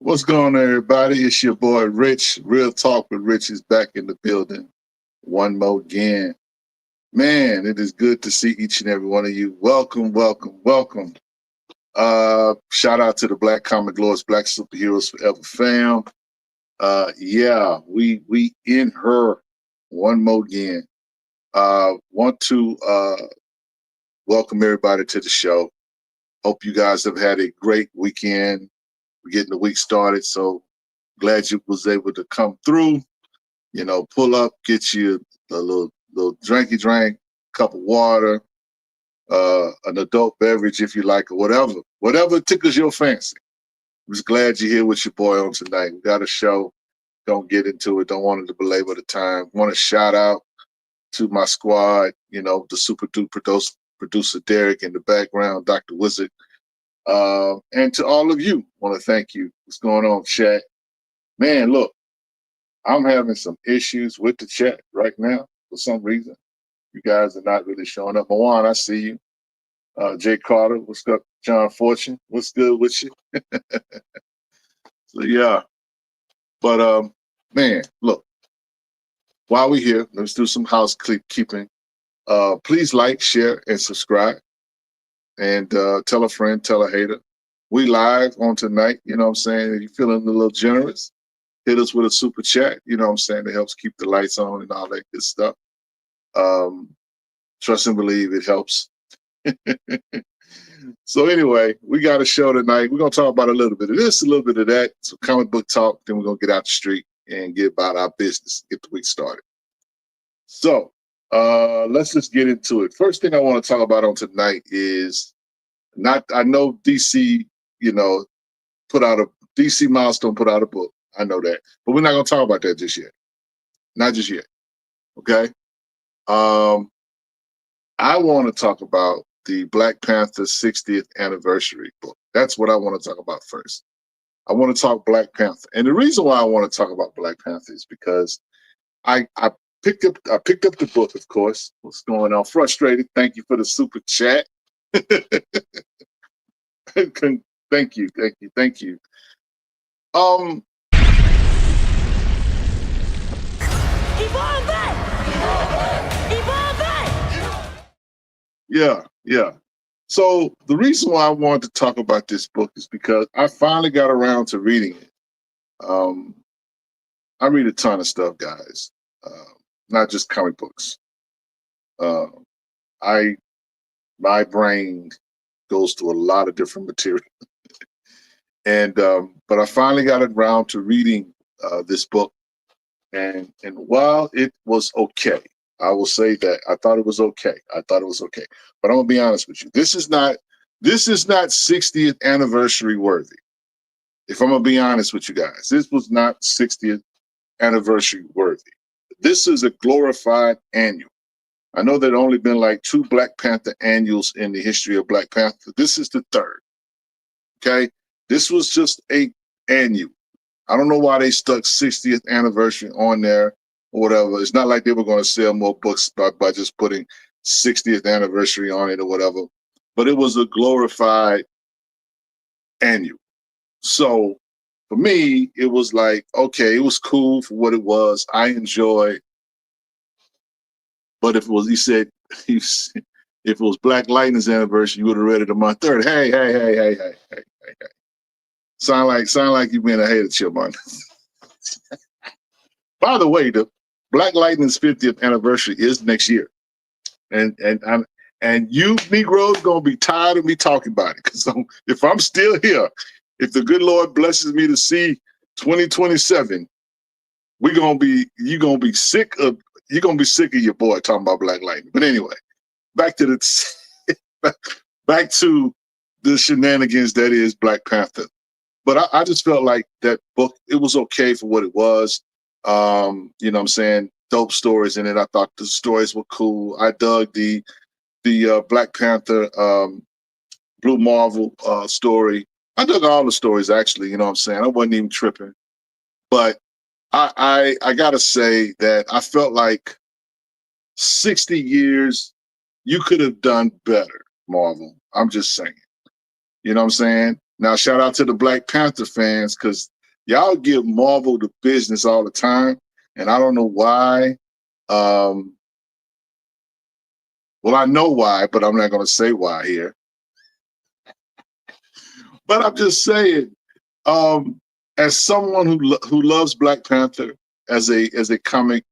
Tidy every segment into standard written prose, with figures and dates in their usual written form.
What's going on, everybody? It's your boy Rich. Real Talk with Rich is back in the building. One more again. Man, it is good to see each and every one of you. Welcome, welcome, welcome. Shout out to the Black Comic Lords, Black Superheroes Forever fam. Yeah, we in her one more again. Want to welcome everybody to the show. Hope you guys have had a great weekend. We're getting the week started, so glad you was able to come through. You know, pull up, get you a little drinky drink, cup of water, an adult beverage if you like, or whatever tickles your fancy. I'm just glad you're here with your boy on tonight. We got a show. Don't get into it. Don't want to belabor the time. Want to shout out to my squad. You know, the super duper producer Derek in the background, Dr. Wizard. And to all of you, want to thank you. What's going on, chat? Man, look, I'm having some issues with the chat right now for some reason. You guys are not really showing up. Moan, I see you. Jay Carter, what's up? John Fortune, what's good with you? So, yeah. But, man, look, while we're here, let's do some housekeeping. Please like, share, and subscribe. And tell a friend, tell a hater. We live on tonight, you know what I'm saying? If you're feeling a little generous, hit us with a super chat, you know what I'm saying? It helps keep the lights on and all that good stuff. Trust and believe it helps. So anyway, we got a show tonight. We're going to talk about a little bit of this, a little bit of that, some comic book talk. Then we're going to get out the street and get about our business, get the week started. So let's just get into it. First thing I want to talk about on tonight is I know DC, you know, DC Milestone put out a book. I know that, but we're not going to talk about that just yet. Not just yet. Okay. I want to talk about the Black Panther 60th anniversary book. That's what I want to talk about first. I want to talk Black Panther. And the reason why I want to talk about Black Panther is because I picked up the book, of course. What's going on? Frustrated. Thank you for the super chat. Thank you. Yeah. So the reason why I wanted to talk about this book is because I finally got around to reading it. I read a ton of stuff, guys, not just comic books. My brain goes to a lot of different material. And but I finally got around to reading this book. And while it was okay, I will say that I thought it was okay. But I'm gonna be honest with you. This is not 60th anniversary worthy. If I'm gonna be honest with you guys, this was not 60th anniversary worthy. This is a glorified annual. I know there only been like 2 Black Panther annuals in the history of Black Panther. This is the 3rd. Okay, this was just a annual. I don't know why they stuck 60th anniversary on there or whatever. It's not like they were going to sell more books by just putting 60th anniversary on it or whatever. But it was a glorified annual. So for me, it was like, okay, it was cool for what it was. I enjoyed. But if it was, if it was Black Lightning's anniversary, you would have read it a month 3rd. Hey. Sound like you being a hater, Chillman. By the way, the Black Lightning's 50th anniversary is next year, and you Negroes gonna be tired of me talking about it. Because if I'm still here, if the good Lord blesses me to see 2027, you're gonna be sick of your boy talking about Black Lightning. But anyway, back to the shenanigans that is Black Panther. But I just felt like that book, it was okay for what it was. You know what I'm saying? Dope stories in it. I thought the stories were cool. I dug the Black Panther Blue Marvel story. I dug all the stories, actually, you know what I'm saying? I wasn't even tripping. But I got to say that I felt like 60 years, you could have done better, Marvel. I'm just saying. You know what I'm saying? Now, shout out to the Black Panther fans, because Y'all give Marvel the business all the time, and I don't know why. Um, well, I know why, but I'm not going to say why here. But I'm just saying, as someone who loves Black Panther as a comic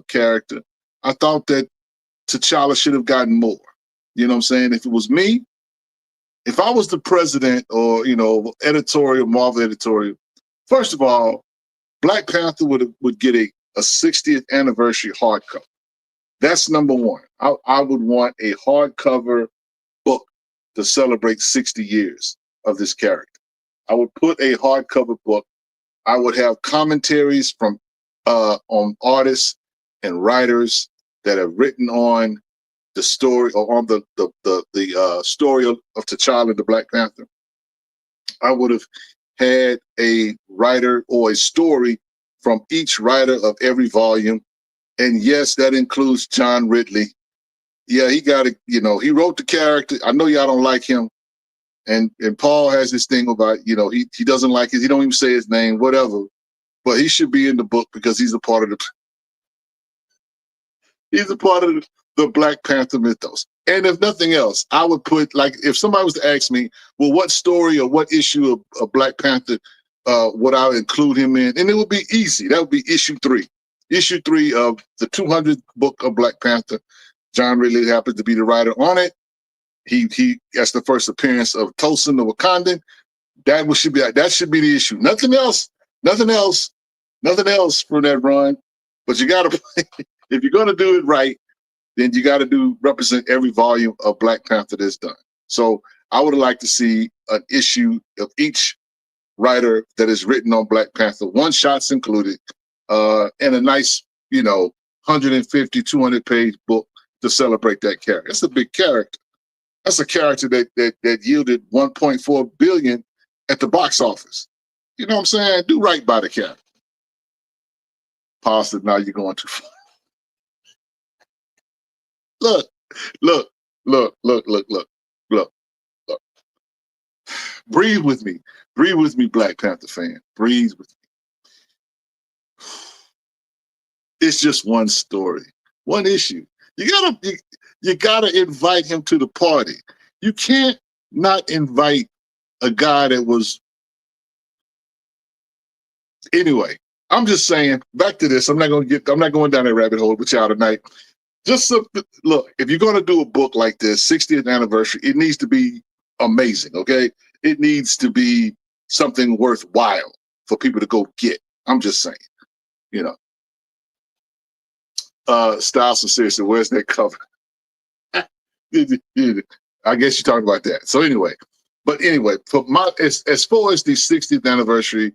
character, I thought that T'Challa should have gotten more. You know what I'm saying? If it was me, if I was the president or editorial, Marvel editorial, first of all, Black Panther would get a 60th anniversary hardcover. That's number one. I would want a hardcover book to celebrate 60 years of this character. I would put a hardcover book. I would have commentaries from on artists and writers that have written on the story or on the story of T'Challa and the Black Panther. I would have had a writer or a story from each writer of every volume. And yes, that includes John Ridley. Yeah, he got it. He wrote the character. I know y'all don't like him. And Paul has this thing about, he doesn't like it. He don't even say his name, whatever. But he should be in the book because he's a part of the Black Panther mythos. And if nothing else, I would put, like, if somebody was to ask me, well, what story or what issue of Black Panther would I include him in? And it would be easy. That would be issue 3. Issue 3 of the 200th book of Black Panther. John Ridley happens to be the writer on it. He that's the first appearance of Tosin the Wakandan. That should be the issue. Nothing else for that run. But you gotta if you're gonna do it right, then you gotta represent every volume of Black Panther that's done. So I would like to see an issue of each writer that is written on Black Panther, one shots included, and a nice, 150, 200 page book to celebrate that character. It's a big character. That's a character that yielded 1.4 billion at the box office. You know what I'm saying? Do right by the character. Paul said, now you're going too far. Look. Breathe with me. Breathe with me, Black Panther fan. Breathe with me. It's just one story, one issue. You gotta invite him to the party. You can't not invite a guy that was. Anyway, I'm just saying. Back to this. I'm not going down that rabbit hole with y'all tonight. Just look. If you're going to do a book like this, 60th anniversary, it needs to be amazing. Okay, it needs to be something worthwhile for people to go get. I'm just saying. Styles and seriously, where's that cover? I guess you're talking about that. So anyway, for as far as the 60th anniversary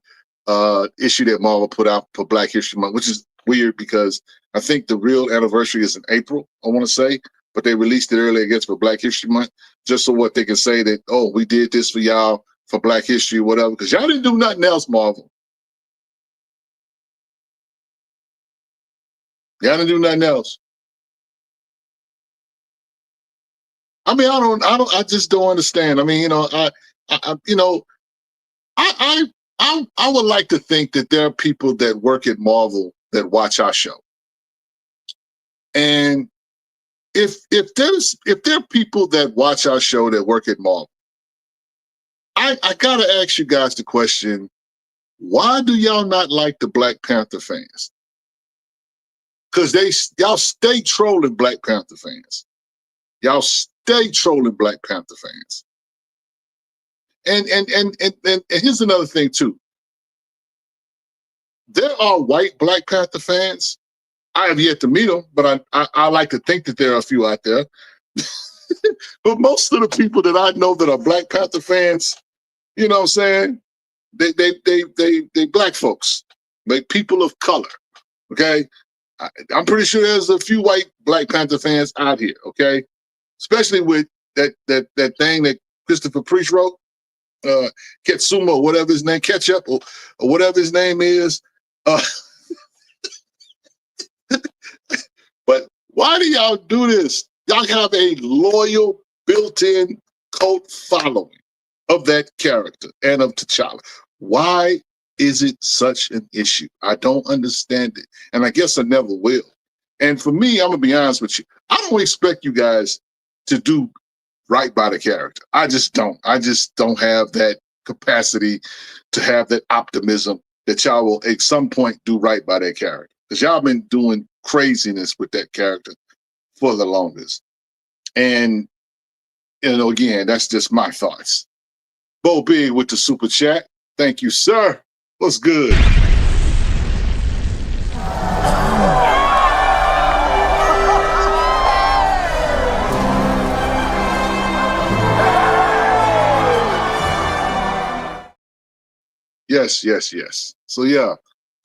issue that Marvel put out for Black History Month, which is weird because I think the real anniversary is in April, I want to say, but they released it early, I guess, for Black History Month, just so what they can say that, oh, we did this for y'all for Black History or whatever, because y'all didn't do nothing else, Marvel. Y'all didn't do nothing else. I mean, I just don't understand. I mean, I would like to think that there are people that work at Marvel that watch our show. And if there are people that watch our show that work at Marvel, I gotta ask you guys the question, why do y'all not like the Black Panther fans? Because y'all stay trolling Black Panther fans. Y'all stay trolling Black Panther fans. And here's another thing too. There are white Black Panther fans. I have yet to meet them, but I like to think that there are a few out there. But most of the people that I know that are Black Panther fans, you know what I'm saying? They Black folks, like people of color. Okay, I'm pretty sure there's a few white Black Panther fans out here. Okay, especially with that thing that Christopher Priest wrote, Ketsuma, or whatever his name, Ketchup, or whatever his name is. But why do y'all do this? Y'all have a loyal, built-in cult following of that character and of T'Challa. Why is it such an issue? I don't understand it. And I guess I never will. And for me, I'm going to be honest with you. I don't expect you guys to do right by the character. I just don't. I just don't have that capacity to have that optimism that y'all will at some point do right by that character. Because y'all been doing craziness with that character for the longest. And, again, that's just my thoughts. Bo Big with the super chat. Thank you, sir. What's good? Yes. So yeah.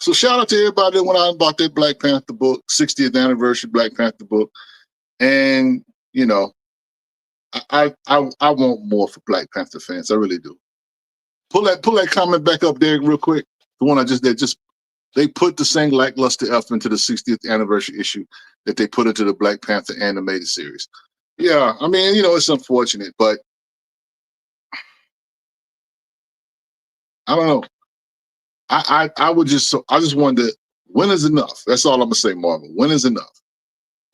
So shout out to everybody that went out and bought that Black Panther book, 60th anniversary Black Panther book. And, I want more for Black Panther fans. I really do. Pull that comment back up there real quick. The one they put the same lackluster F into the 60th anniversary issue that they put into the Black Panther animated series. Yeah, I mean, it's unfortunate, but I don't know. I just wonder, when is enough? That's all I'm gonna say, Marvel. When is enough?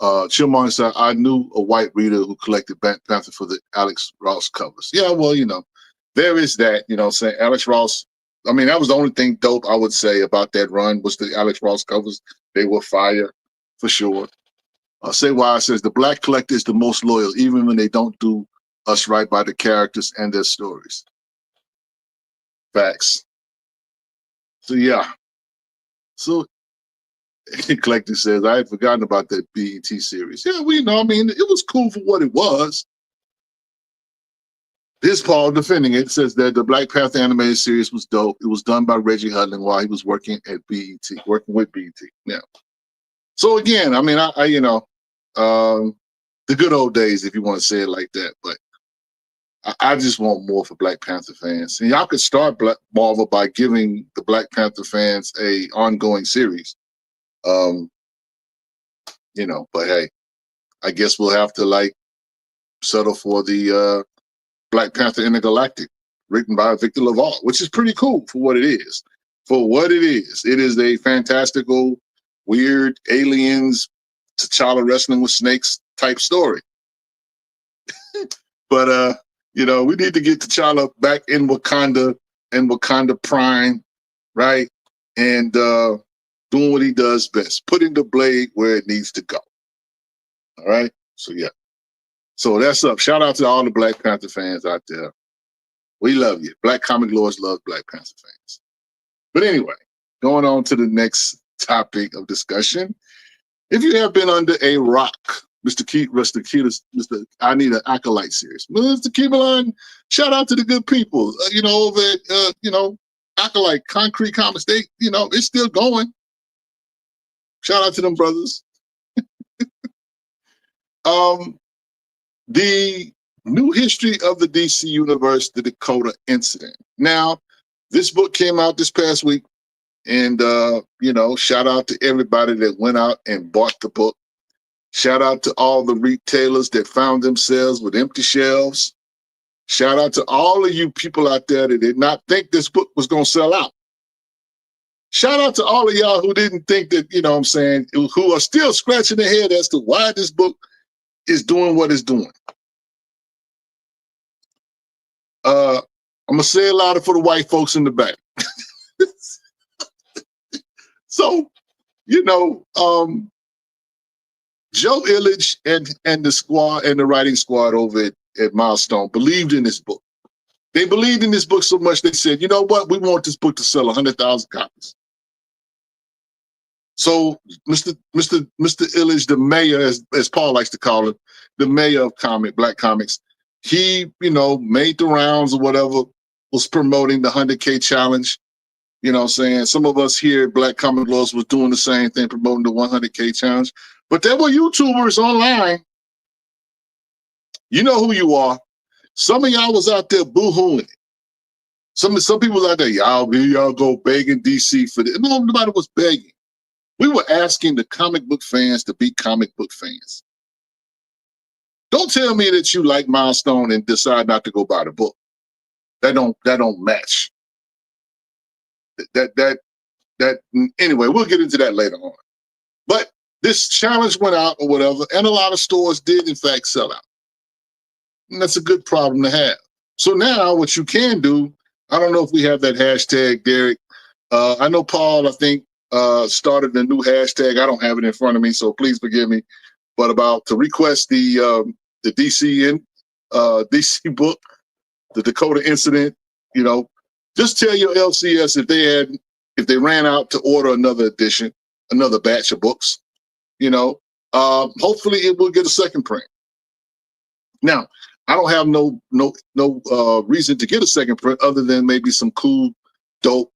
Chillmonger said, I knew a white reader who collected Black Panther for the Alex Ross covers. Yeah, well, there is that, saying Alex Ross. I mean, that was the only thing dope I would say about that run was the Alex Ross covers. They were fire, for sure. Say why says the Black collector is the most loyal, even when they don't do us right by the characters and their stories. Facts. So yeah. So Collector says, I had forgotten about that BET series. Yeah, it was cool for what it was. This Paul defending it says that the Black Panther animated series was dope. It was done by Reggie Hudlin while he was working at BET, working with BET. Yeah. So again, the good old days, if you want to say it like that. But I just want more for Black Panther fans. And y'all could start Marvel by giving the Black Panther fans a ongoing series. But hey, I guess we'll have to settle for the Black Panther Intergalactic, written by Victor LaValle, which is pretty cool for what it is. For what it is a fantastical, weird aliens, T'Challa wrestling with snakes type story. But we need to get T'Challa back in Wakanda and Wakanda Prime, right? And doing what he does best, putting the blade where it needs to go. All right. So yeah. So that's up. Shout out to all the Black Panther fans out there. We love you. Black Comic Lords love Black Panther fans. But anyway, going on to the next topic of discussion. If you have been under a rock, Mr. I Need an Acolyte series. Mr. Keelan, shout out to the good people, over at, Acolyte, Concrete Comics. They, it's still going. Shout out to them brothers. The new history of the DC Universe, the Dakota Incident. Now, this book came out this past week, and, shout out to everybody that went out and bought the book. Shout out to all the retailers that found themselves with empty shelves. Shout out to all of you people out there that did not think this book was going to sell out. Shout out to all of y'all who didn't think that, who are still scratching their head as to why this book is doing what it's doing. I'm going to say it louder for the white folks in the back. So, Joe Illich and the squad and the writing squad over at Milestone believed in this book. They believed in this book so much they said, you know what? We want this book to sell 100,000 copies. So Mr. Illich, the mayor, as Paul likes to call him, the mayor of Black Comics, he, made the rounds or whatever, was promoting the 100K challenge. Some of us here at Black Comic Laws was doing the same thing, promoting the 100K challenge. But there were YouTubers online. You know who you are. Some of y'all was out there boo-hooing it. Some people was out there, y'all go begging DC for this. No, nobody was begging. We were asking the comic book fans to be comic book fans. Don't tell me that you like Milestone and decide not to go buy the book. That don't match. that anyway, we'll get into that later on. But this challenge went out or whatever, and a lot of stores did in fact sell out. And that's a good problem to have. So now what you can do, I don't know if we have that hashtag, Derek. I know Paul, I think, started a new hashtag. I don't have it in front of me, so please forgive me. But about to request the DC book, the Dakota incident, just tell your LCS if they ran out to order another edition, another batch of books, hopefully it will get a second print. Now, I don't have no reason to get a second print other than maybe some cool, dope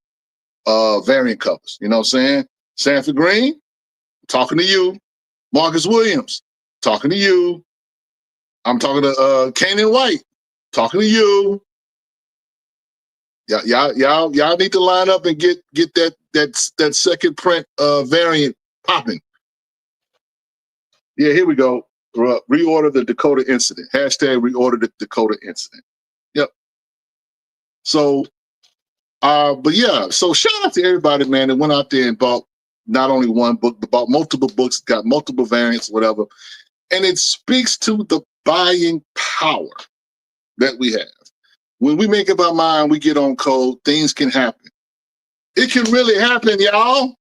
variant covers. You know what I'm saying? Sanford Green, talking to you. Marcus Williams, talking to you. I'm talking to Kanan White, talking to you. Y'all need to line up and get that second print variant popping. Yeah, here we go. Reorder the Dakota incident. Hashtag reorder the Dakota incident. Yep. So, but yeah, so shout out to everybody, man, that went out there and bought not only one book, but bought multiple books, got multiple variants, whatever. And it speaks to the buying power that we have. When we make up our mind, we get on code, things can happen. It can really happen, y'all.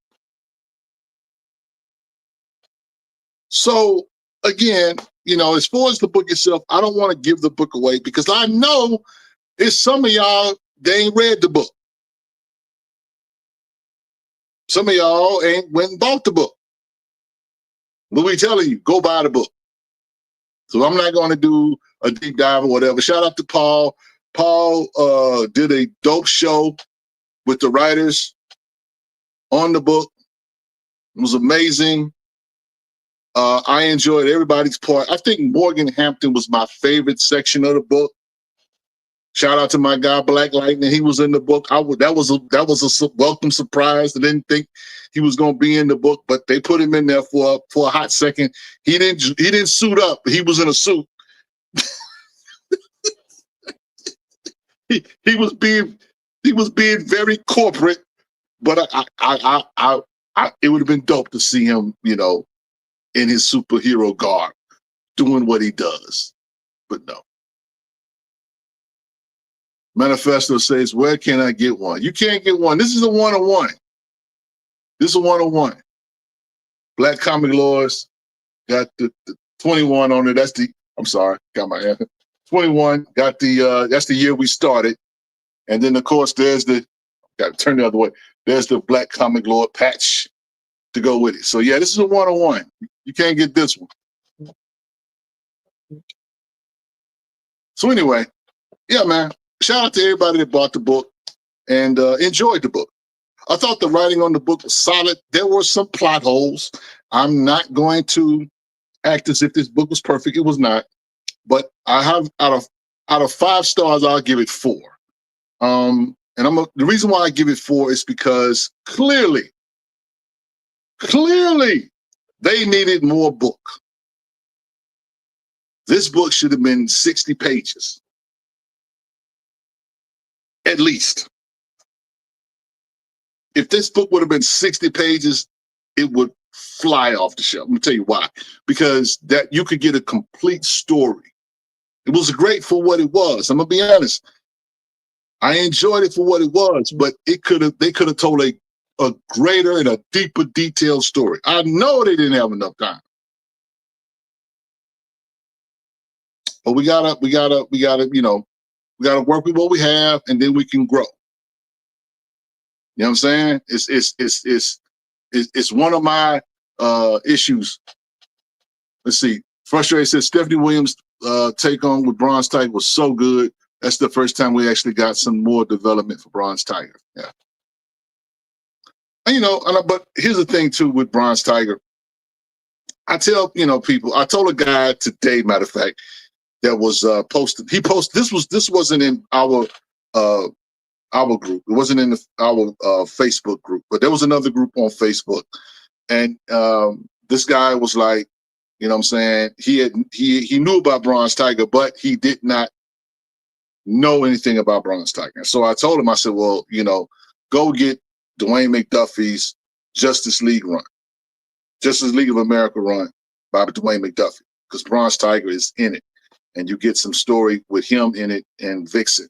So again, as far as the book itself, I don't want to give the book away because I know it's some of y'all, they ain't read the book. Some of y'all ain't went and bought the book. But we telling you, go buy the book. So I'm not going to do a deep dive or whatever. Shout out to Paul. Paul did a dope show with the writers on the book. It was amazing. I enjoyed everybody's part. I think Morgan Hampton was my favorite section of the book. Shout out to my guy Black Lightning. He was in the book. That was a welcome surprise. I didn't think he was going to be in the book, but they put him in there for a hot second. He didn't suit up. He was in a suit. he was being very corporate, but it would have been dope to see him, in his superhero garb, doing what he does. But no. Manifesto says, where can I get one? You can't get one. This is a one-on-one. This is a one-on-one. Black Comic Lords got the 21 on it. I'm sorry, got my hand. 21, got that's the year we started. And then, of course, got to turn the other way. There's the Black Comic Lord patch to go with it. So, yeah, this is a one-on-one. You can't get this one. So, anyway, yeah, man. Shout out to everybody that bought the book and enjoyed the book. I thought the writing on the book was solid. There were some plot holes. I'm not going to act as if this book was perfect. It was not. But I have out of 5 stars, I'll give it 4. And the reason why I give it 4 is because clearly they needed more book. This book should have been 60 pages. At least. If this book would have been 60 pages, it would fly off the shelf. Let me tell you why. Because that you could get a complete story. It was great for what it was. I'm gonna be honest. I enjoyed it for what it was, but they could have told a greater and a deeper, detailed story. I know they didn't have enough time. But we gotta, work with what we have, and then we can grow. You know what I'm saying? It's one of my issues. Let's see. Frustrated says Stephanie Williams' take on with Bronze Tiger was so good. That's the first time we actually got some more development for Bronze Tiger. Yeah. And, but here's the thing too with Bronze Tiger. I tell people. I told a guy today, matter of fact, that was posted. He posted. This wasn't in our group. It wasn't in our Facebook group, but there was another group on Facebook, and this guy was like, you know what I'm saying? He knew about Bronze Tiger, but he did not know anything about Bronze Tiger. So I told him, I said, well, go get Dwayne McDuffie's Justice League run, Justice League of America run by Dwayne McDuffie, because Bronze Tiger is in it, and you get some story with him in it and Vixen,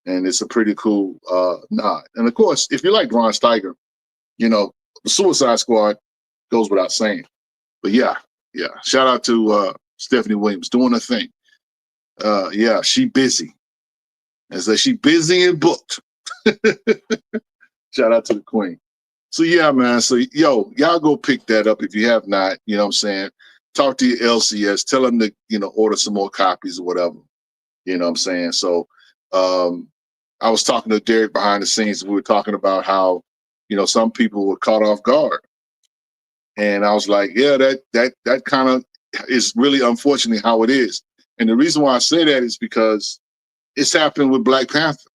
and it's a pretty cool nod. And of course, if you like Bronze Tiger, the Suicide Squad goes without saying. But yeah, shout out to Stephanie Williams doing her thing. She busy. As she busy and booked. Shout out to the queen. So yeah, man. So y'all go pick that up if you have not. You know what I'm saying? Talk to your LCS. Tell them to order some more copies or whatever. You know what I'm saying? So I was talking to Derek behind the scenes. We were talking about how some people were caught off guard, and I was like, yeah, that kind of is really unfortunately how it is. And the reason why I say that is because it's happened with Black Panther.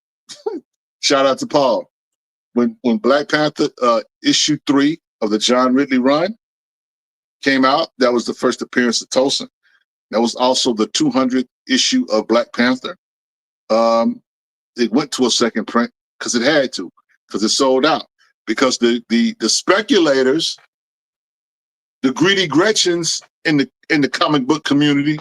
Shout out to Paul. When Black Panther issue 3 of the John Ridley run came out, that was the first appearance of Tosin. That was also the 200th issue of Black Panther. It went to a second print because it had to, because it sold out. Because the speculators, the greedy Gretchens in the comic book community,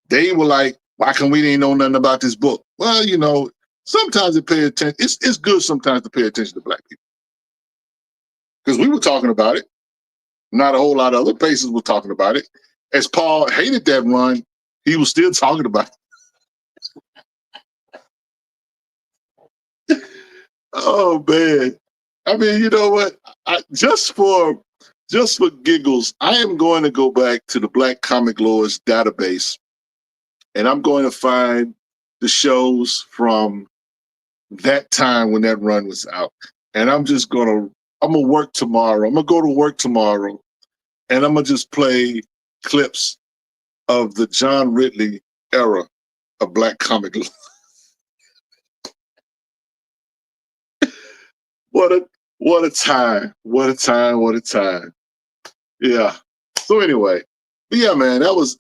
they were like, why can we didn't know nothing about this book? Well, sometimes it pay attention. It's good sometimes to pay attention to Black people. Because we were talking about it. Not a whole lot of other places were talking about it. As Paul hated that run, he was still talking about it. Oh man. I mean, you know what? Just for giggles, I am going to go back to the Black Comic Lords database, and I'm going to find the shows from that time when that run was out. And I'm going to work tomorrow. I'm going to go to work tomorrow, and I'm going to just play clips of the John Ridley era of Black Comic Lords. What a time. What a time. What a time. Yeah. So anyway, but yeah, man, it was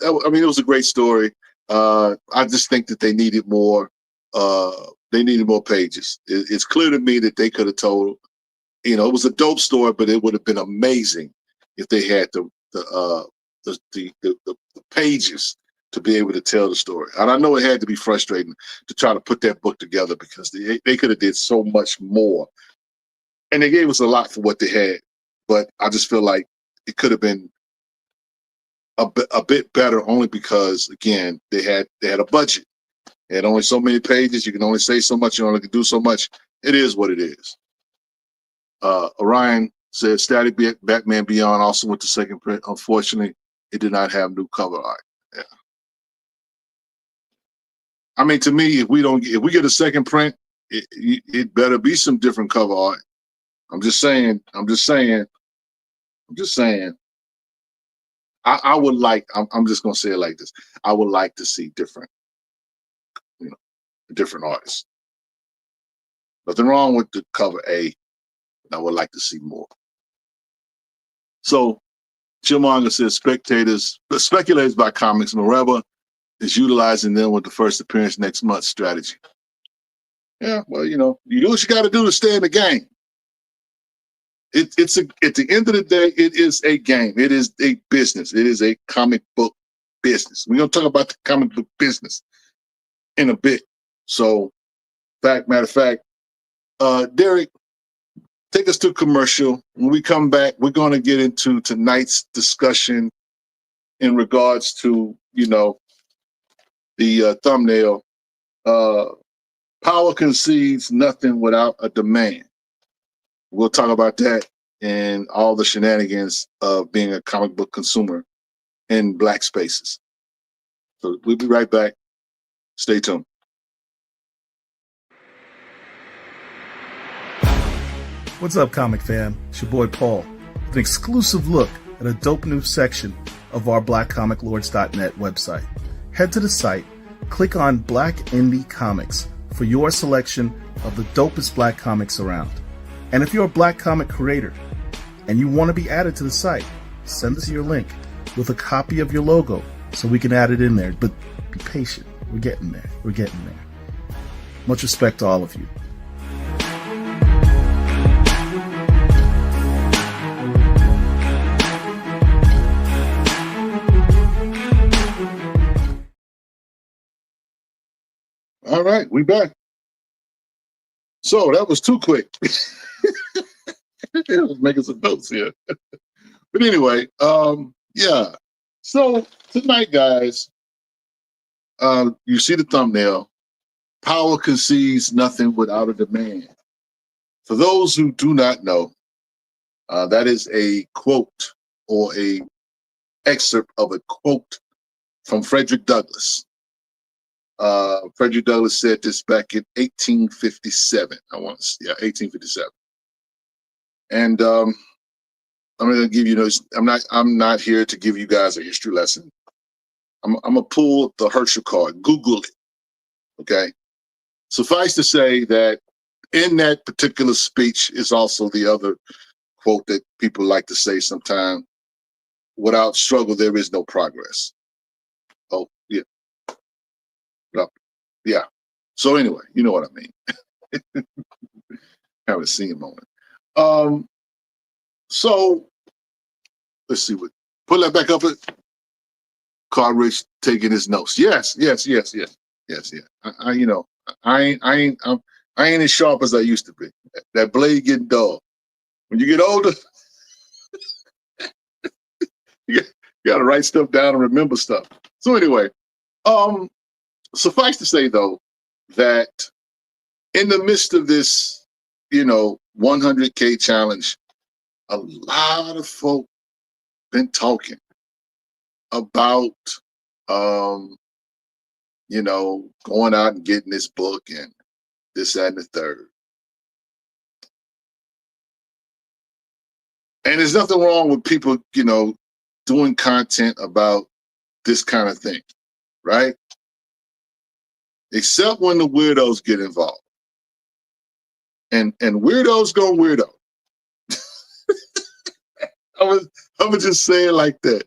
a great story. I just think that they needed more. They needed more pages. It's clear to me that they could have told, it was a dope story, but it would have been amazing if they had the pages to be able to tell the story. And I know it had to be frustrating to try to put that book together, because they could have did so much more. And they gave us a lot for what they had, but I just feel like it could have been a bit better, only because, again, they had a budget. They had only so many pages. You can only say so much. You only can do so much. It is what it is. Orion said Static Batman Beyond also went to second print. Unfortunately, it did not have new cover art. Yeah. I mean, to me, if we get a second print, it better be some different cover art. I'm just saying. I would like, I'm just going to say it like this. I would like to see different artists. Nothing wrong with the cover A. I would like to see more. So, Chillmonger says speculators by comics. Mareva is utilizing them with the first appearance next month strategy. Yeah, well, you do what you got to do to stay in the game. At the end of the day, it is a game. It is a business. It is a comic book business. We're going to talk about the comic book business in a bit. So, matter of fact, Derek, take us to commercial. When we come back, we're going to get into tonight's discussion in regards to, the thumbnail. Power concedes nothing without a demand. We'll talk about that and all the shenanigans of being a comic book consumer in Black spaces. So we'll be right back. Stay tuned. What's up, comic fam? It's your boy Paul with an exclusive look at a dope new section of our blackcomiclords.net website. Head to the site, click on Black Indie Comics for your selection of the dopest Black comics around. And if you're a Black comic creator and you want to be added to the site, send us your link with a copy of your logo so we can add it in there. But be patient. We're getting there. Much respect to all of you. All right, we back. So that was too quick. I was making some notes here. But anyway, yeah. So tonight, guys, you see the thumbnail. Power concedes nothing without a demand. For those who do not know, that is a quote or a excerpt of a quote from Frederick Douglass. Frederick Douglass said this back in 1857. 1857. And I'm going to give you those. I'm not here to give you guys a history lesson. I'm gonna pull the Herschel card. Google it. Okay. Suffice to say that in that particular speech is also the other quote that people like to say sometimes: "Without struggle, there is no progress." Oh yeah, yeah. So anyway, you know what I mean. Have a scene moment. So let's see what. Pull that back up. Cartridge taking his notes. Yes. I ain't as sharp as I used to be. That blade getting dull. When you get older, you got to write stuff down and remember stuff. So anyway, suffice to say though that in the midst of this, 100K challenge, a lot of folk been talking about, going out and getting this book and this, that, and the third. And there's nothing wrong with people, doing content about this kind of thing, right? Except when the weirdos get involved. And weirdos go weirdo. I would just say it like that.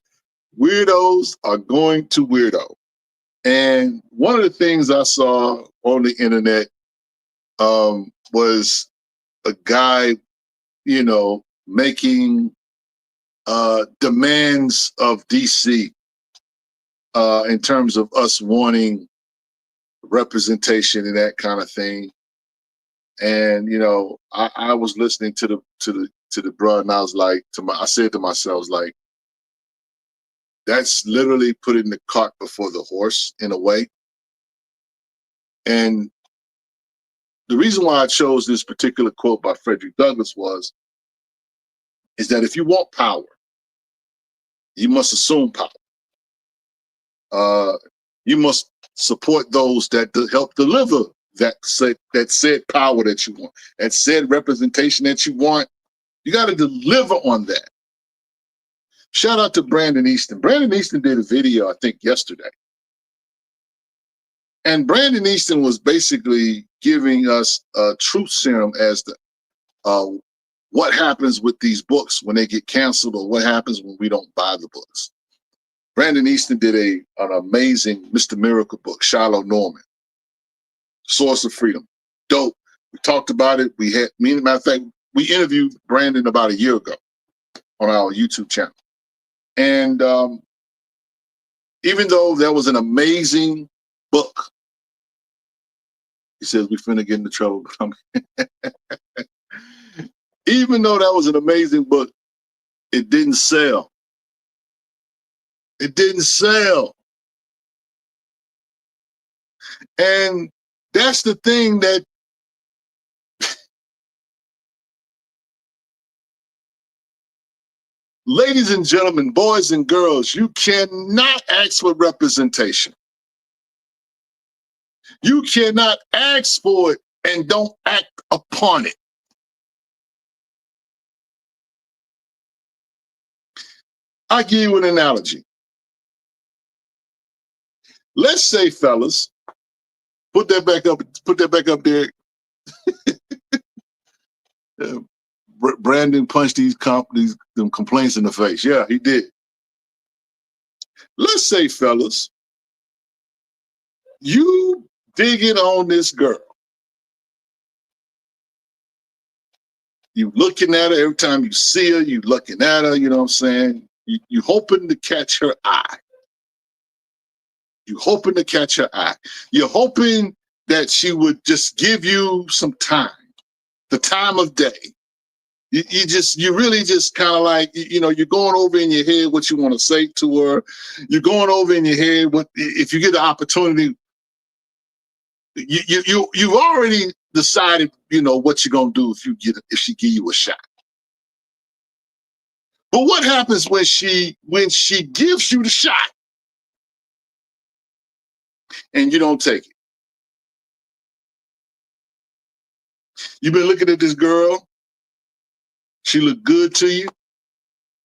Weirdos are going to weirdo. And one of the things I saw on the internet was a guy, making demands of DC in terms of us wanting representation and that kind of thing. And I was listening to the bro, and I was like, I said to myself, like, that's literally putting the cart before the horse in a way. And the reason why I chose this particular quote by Frederick Douglass is that if you want power, you must assume power. You must support those that help deliver that said power that you want, that said representation that you want. You got to deliver on that. Shout out to Brandon Easton. Brandon Easton did a video, I think, yesterday. And Brandon Easton was basically giving us a truth serum as to what happens with these books when they get canceled, or what happens when we don't buy the books. Brandon Easton did an amazing Mr. Miracle book, Shiloh Norman, Source of Freedom. Dope. We talked about it. Matter of fact, we interviewed Brandon about a year ago on our YouTube channel. And even though that was an amazing book, he says we finna get into trouble. Even though that was an amazing book, it didn't sell. It didn't sell. And that's the thing that ladies and gentlemen, boys and girls, you cannot ask for representation. You cannot ask for it and don't act upon it. I'll give you an analogy. Let's say, fellas, put that back up there. Brandon punched these complaints in the face. Yeah, he did. Let's say, fellas, you digging on this girl. You looking at her every time you see her, you looking at her, you know what I'm saying? You hoping to catch her eye. You hoping to catch her eye. You're hoping that she would just give you some time, the time of day. You really just kind of like, you're going over in your head what you want to say to her. You're going over in your head what, if you get the opportunity, you've already decided, what you're gonna do if she give you a shot. But what happens when she gives you the shot and you don't take it? You've been looking at this girl. She looked good to you.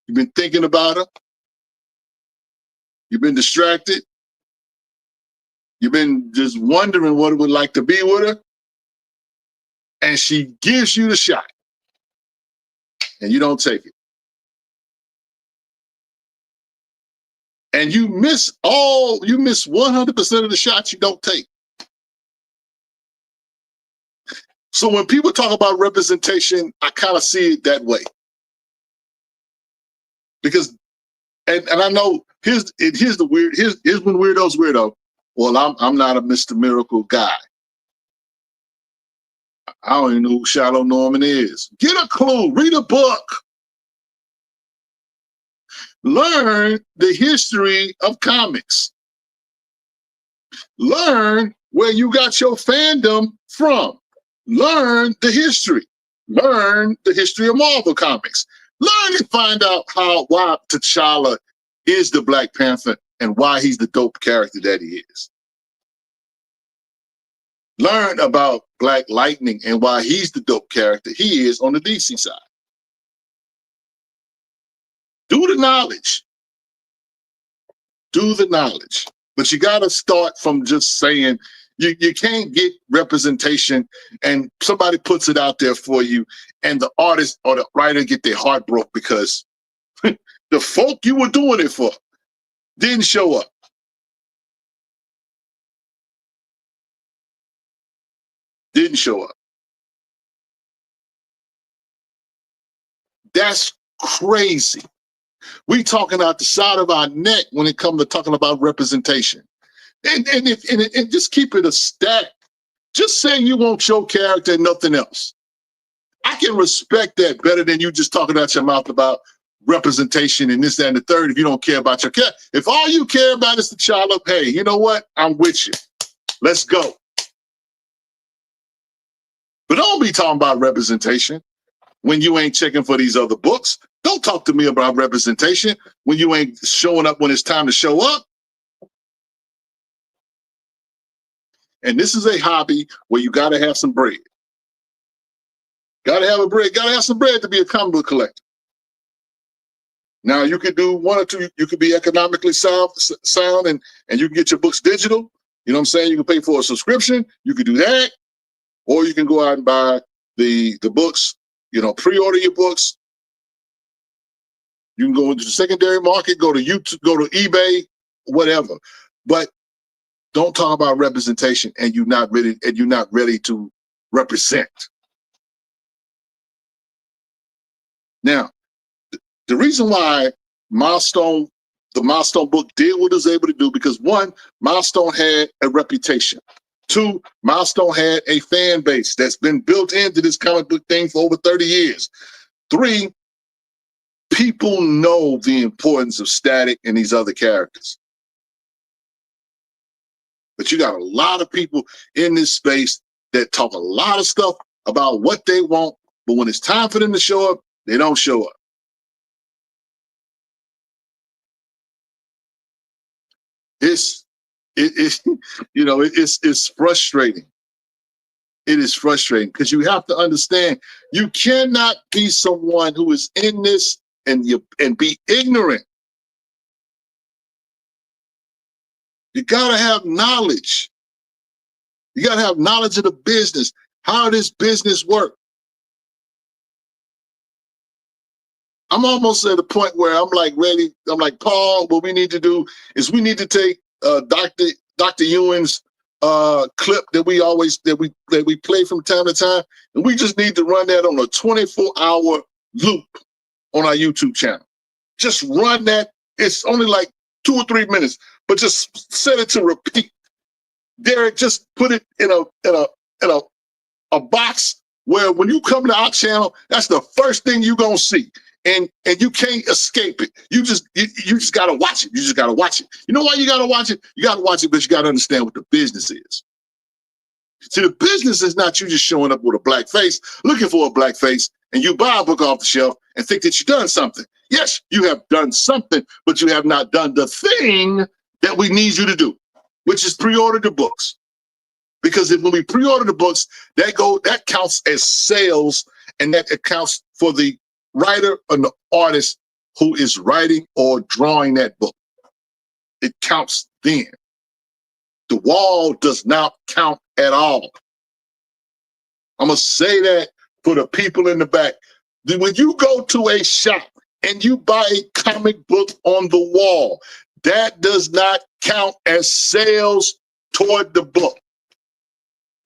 You've been thinking about her. You've been distracted. You've been just wondering what it would like to be with her. And she gives you the shot and you don't take it. And you miss 100% of the shots you don't take. So when people talk about representation, I kind of see it that way. Because, and I know here's when weirdo's weirdo. Well, I'm not a Mr. Miracle guy. I don't even know who Shiloh Norman is. Get a clue, read a book. Learn the history of comics. Learn where you got your fandom from. Learn the history. Learn the history of Marvel Comics. Learn and find out why T'Challa is the Black Panther and why he's the dope character that he is. Learn about Black Lightning and why he's the dope character he is on the DC side. Do the knowledge. Do the knowledge. But you got to start from just saying, you can't get representation and somebody puts it out there for you and the artist or the writer get their heart broke because the folk you were doing it for didn't show up. Didn't show up. That's crazy. We talking out the side of our neck when it comes to talking about representation. And just keep it a stack. Just say you want your character and nothing else. I can respect that better than you just talking out your mouth about representation and this, that, and the third if you don't care about your character. If all you care about is the child, hey, you know what? I'm with you. Let's go. But don't be talking about representation when you ain't checking for these other books. Don't talk to me about representation when you ain't showing up when it's time to show up. And this is a hobby where you got to have some bread. Got to have some bread to be a comic book collector. Now you could do one or two. You could be economically sound and you can get your books digital. You know what I'm saying? You can pay for a subscription. You could do that. Or you can go out and buy the books, pre-order your books. You can go into the secondary market, go to YouTube, go to eBay, whatever. But don't talk about representation and you're not ready to represent. Now, the reason why the Milestone book did what it was able to do, because one, Milestone had a reputation. Two, Milestone had a fan base that's been built into this comic book thing for over 30 years. Three, people know the importance of Static and these other characters. But you got a lot of people in this space that talk a lot of stuff about what they want, but when it's time for them to show up, they don't show up. It's frustrating. It is frustrating because you have to understand you cannot be someone who is in this and be ignorant. You gotta have knowledge. You gotta have knowledge of the business, how this business works. I'm almost at a point where I'm like ready. I'm like, Paul, what we need to do is we need to take Dr. Ewing's clip that we play from time to time, and we just need to run that on a 24-hour loop on our YouTube channel. Just run that. It's only like 2 or 3 minutes, but just set it to repeat. Derek, just put it in a box where when you come to our channel, that's the first thing you're gonna see. And you can't escape it. You just gotta watch it. You just gotta watch it. You know why you gotta watch it? You gotta watch it because you gotta understand what the business is. See, the business is not you just showing up with a black face, looking for a black face, and you buy a book off the shelf and think that you've done something. Yes, you have done something, but you have not done the thing that we need you to do, which is pre-order the books. Because when we pre-order the books, that counts as sales, and that accounts for the writer and the artist who is writing or drawing that book. It counts then. The wall does not count at all. I'm going to say that for the people in the back. When you go to a shop and you buy a comic book on the wall, that does not count as sales toward the book.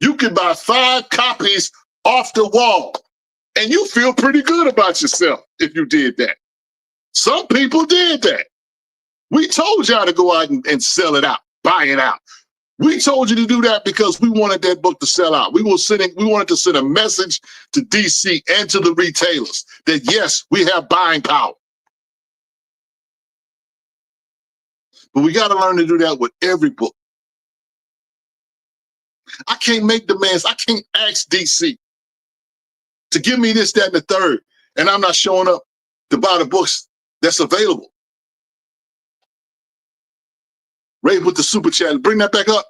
You can buy 5 copies off the wall, and you feel pretty good about yourself if you did that. Some people did that. We told y'all to go out and sell it out, buy it out. We told you to do that because we wanted that book to sell out. We wanted to send a message to DC and to the retailers that, yes, we have buying power. But we got to learn to do that with every book. I can't make demands. I can't ask DC to give me this, that, and the third, and I'm not showing up to buy the books that's available. Ray with the super chat. Bring that back up.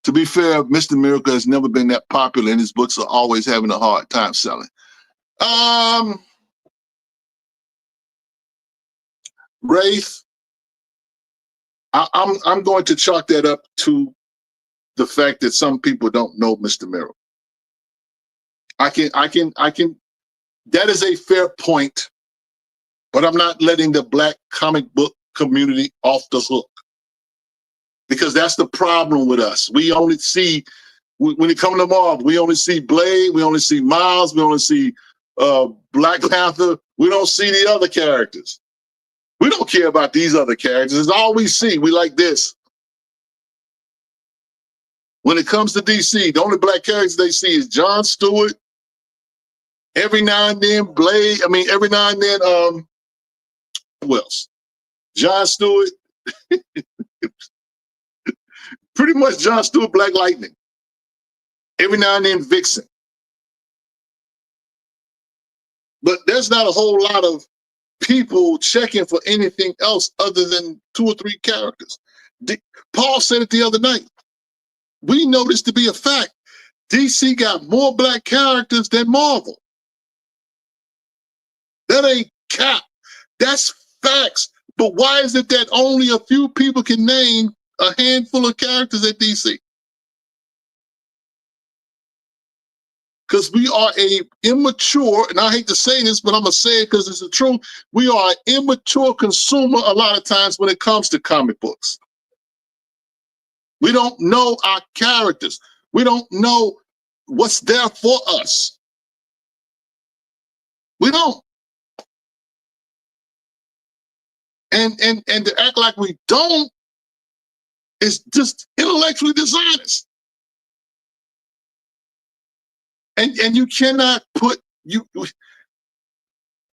To be fair, Mr. Miracle has never been that popular, and his books are always having a hard time selling. Rafe, I'm going to chalk that up to the fact that some people don't know Mr. Miracle. I can. That is a fair point, but I'm not letting the black comic book community off the hook, because that's the problem with us. We only see, when it comes to Marvel, we only see Blade, we only see Miles, we only see Black Panther. We don't see the other characters. We don't care about these other characters. It's all we see. We like this. When it comes to DC, the only black characters they see is Jon Stewart. Every now and then, Blade. Every now and then, who else? Jon Stewart. Pretty much Jon Stewart, Black Lightning. Every now and then, Vixen. But there's not a whole lot of people checking for anything else other than 2 or 3 characters. Paul said it the other night. We know this to be a fact. DC got more black characters than Marvel. That ain't cap. That's facts. But why is it that only a few people can name a handful of characters at DC? Because we are a immature, and I hate to say this, but I'm going to say it because it's the truth. We are an immature consumer a lot of times when it comes to comic books. We don't know our characters. We don't know what's there for us. We don't. And to act like we don't is just intellectually dishonest. And you cannot put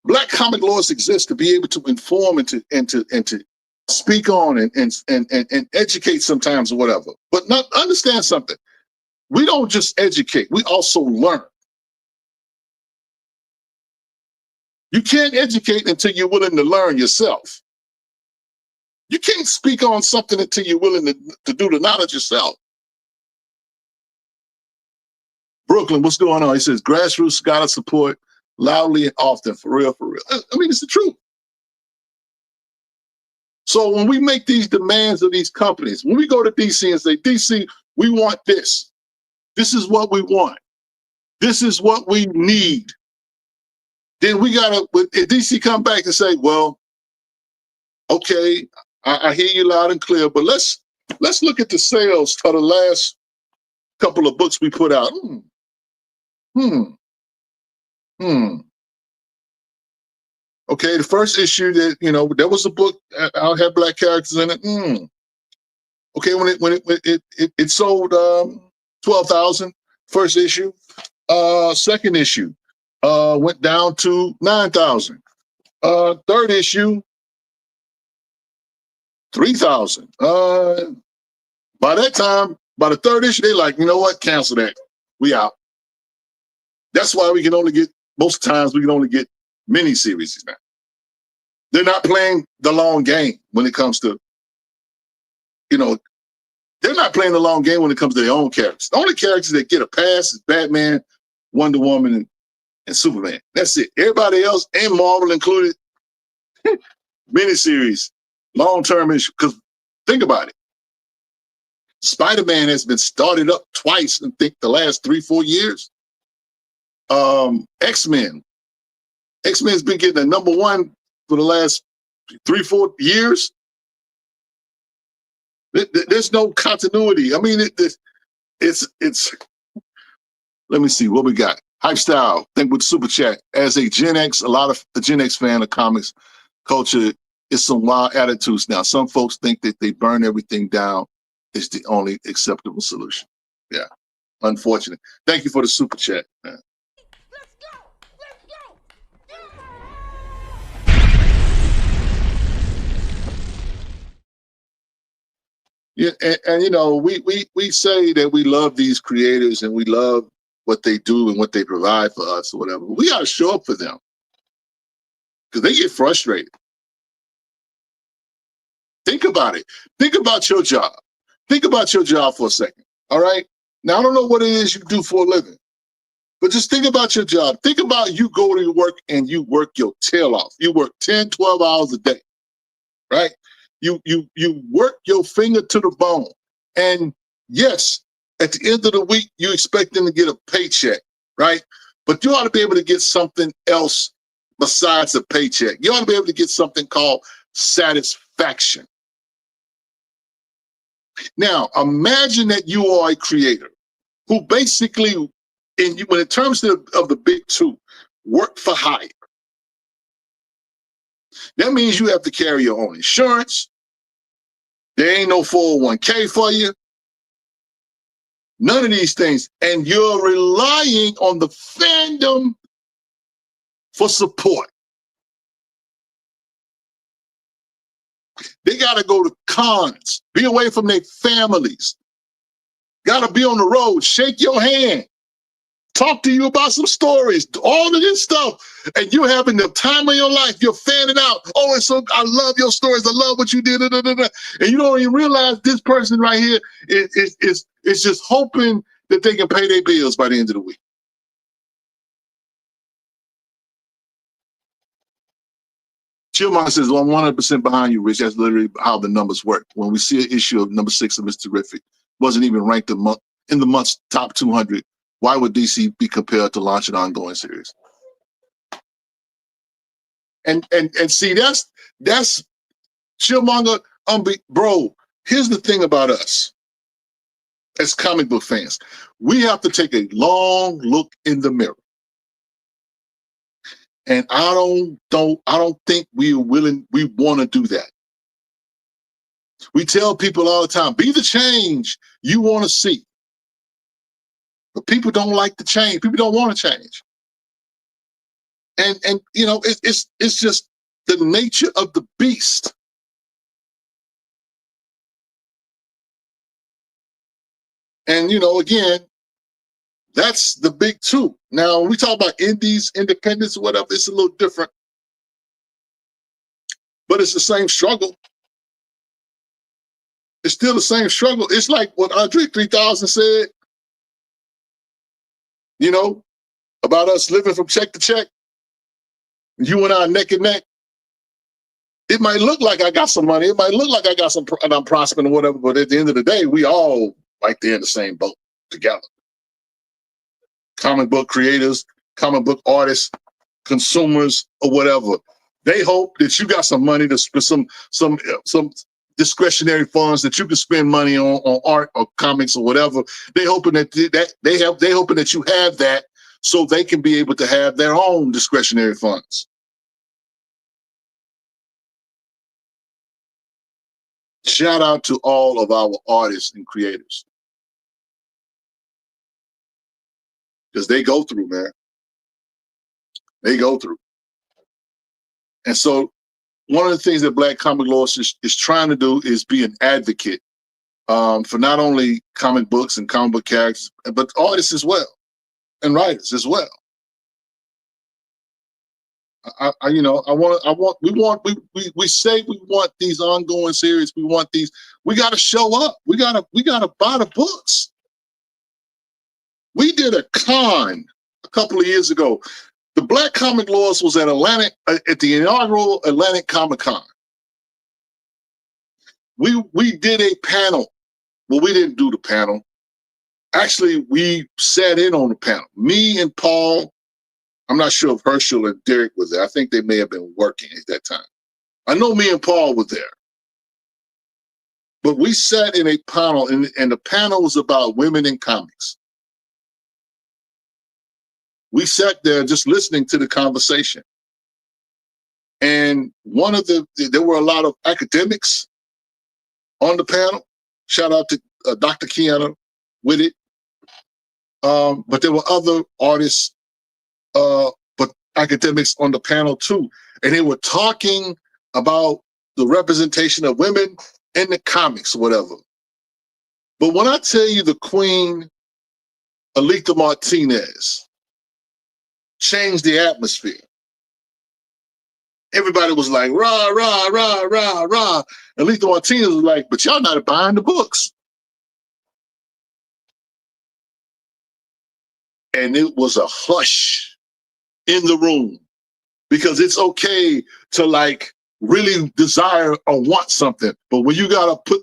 black comic laws exist to be able to inform and to speak on and educate sometimes or whatever. But not understand something. We don't just educate, we also learn. You can't educate until you're willing to learn yourself. You can't speak on something until you're willing to do the knowledge yourself. Brooklyn, what's going on? He says, grassroots scholar support loudly and often, for real, for real. It's the truth. So when we make these demands of these companies, when we go to DC and say, DC, we want this. This is what we want. This is what we need. Then we gotta, if DC come back and say, well, okay, I hear you loud and clear, but let's Let's look at the sales of the last couple of books we put out. Okay, the first issue that, there was a book out had black characters in it. Okay, when it sold 12,000 first issue. Second issue went down to 9,000. Third issue 3,000. By that time, by the third issue, they like, you know what? Cancel that. We out. That's why most times we can only get mini series now. They're not playing the long game when it comes to, they're not playing the long game when it comes to their own characters. The only characters that get a pass is Batman, Wonder Woman, and Superman. That's it. Everybody else, and Marvel included, miniseries, long-term issue. Because think about it. Spider-Man has been started up twice in, the last 3-4 years. X-Men. X-Men's been getting a number 1 for the last 3-4 years. There's no continuity. I mean, it's. Let me see what we got. Hype Style, think with Super Chat. As a Gen X, a lot of a Gen X fan of comics culture, it's some wild attitudes now. Some folks think that they burn everything down is the only acceptable solution. Yeah, unfortunate. Thank you for the Super Chat, man. Yeah, and we say that we love these creators and we love what they do and what they provide for us or whatever. We got to show up for them because they get frustrated. Think about it. Think about your job. Think about your job for a second. All right. Now, I don't know what it is you do for a living, but just think about your job. Think about you go to work and you work your tail off. You work 10, 12 hours a day, right? You work your finger to the bone. And yes, at the end of the week, you expect them to get a paycheck, right? But you ought to be able to get something else besides a paycheck. You ought to be able to get something called satisfaction. Now, imagine that you are a creator who basically, when in terms of the big two, work for hire. That means you have to carry your own insurance. There ain't no 401k for you. None of these things. And you're relying on the fandom for support. They got to go to cons, be away from their families. Got to be on the road, shake your hand, talk to you about some stories, all of this stuff. And you're having the time of your life. You're fanning out. Oh, and so I love your stories. I love what you did. Da, da, da, da. And you don't even realize this person right here is just hoping that they can pay their bills by the end of the week. Chillman says, well, I'm 100% behind you, Rich. That's literally how the numbers work. When we see an issue of number 6 of Mr. Terrific, wasn't even ranked in the month's top 200, why would DC be compelled to launch an ongoing series? And see, that's Chillmonger. Bro, here's the thing about us as comic book fans. We have to take a long look in the mirror. And I don't think we want to do that. We tell people all the time, be the change you want to see. But people don't like the change. People don't want to change. And it's just the nature of the beast. And again, that's the big two. Now, when we talk about indies, independents, or whatever, it's a little different. But it's the same struggle. It's still the same struggle. It's like what Andre 3000 said, about us living from check to check. You and I neck and neck. It might look like I got some money. It might look like I got some, and I'm prospering or whatever. But at the end of the day, we all right there in the same boat together. Comic book creators, comic book artists, consumers, or whatever. They hope that you got some money to some discretionary funds that you can spend money on art or comics or whatever. They hoping that they hoping that you have that so they can be able to have their own discretionary funds. Shout out to all of our artists and creators. Because they go through, man. They go through. And so one of the things that Black Comic Laws is trying to do is be an advocate for not only comic books and comic book characters, but artists as well and writers as well. We say we want these ongoing series. We want these. We got to show up. We got to buy the books. We did a con a couple of years ago. The Black Comic Laws was at at the inaugural Atlantic Comic Con. We did a panel. Well, we didn't do the panel. Actually, we sat in on the panel. Me and Paul. I'm not sure if Herschel and Derek was there. I think they may have been working at that time. I know me and Paul were there. But we sat in a panel, and the panel was about women in comics. We sat there just listening to the conversation. And there were a lot of academics on the panel. Shout out to Dr. Kiana with it. But there were other artists, but academics on the panel too. And they were talking about the representation of women in the comics or whatever. But when I tell you the Queen, Alita Martinez, changed the atmosphere, everybody was like, rah, rah, rah, rah, rah. Alita Martinez was like, but y'all not buying the books. And it was a hush in the room because it's okay to like really desire or want something. But when you gotta put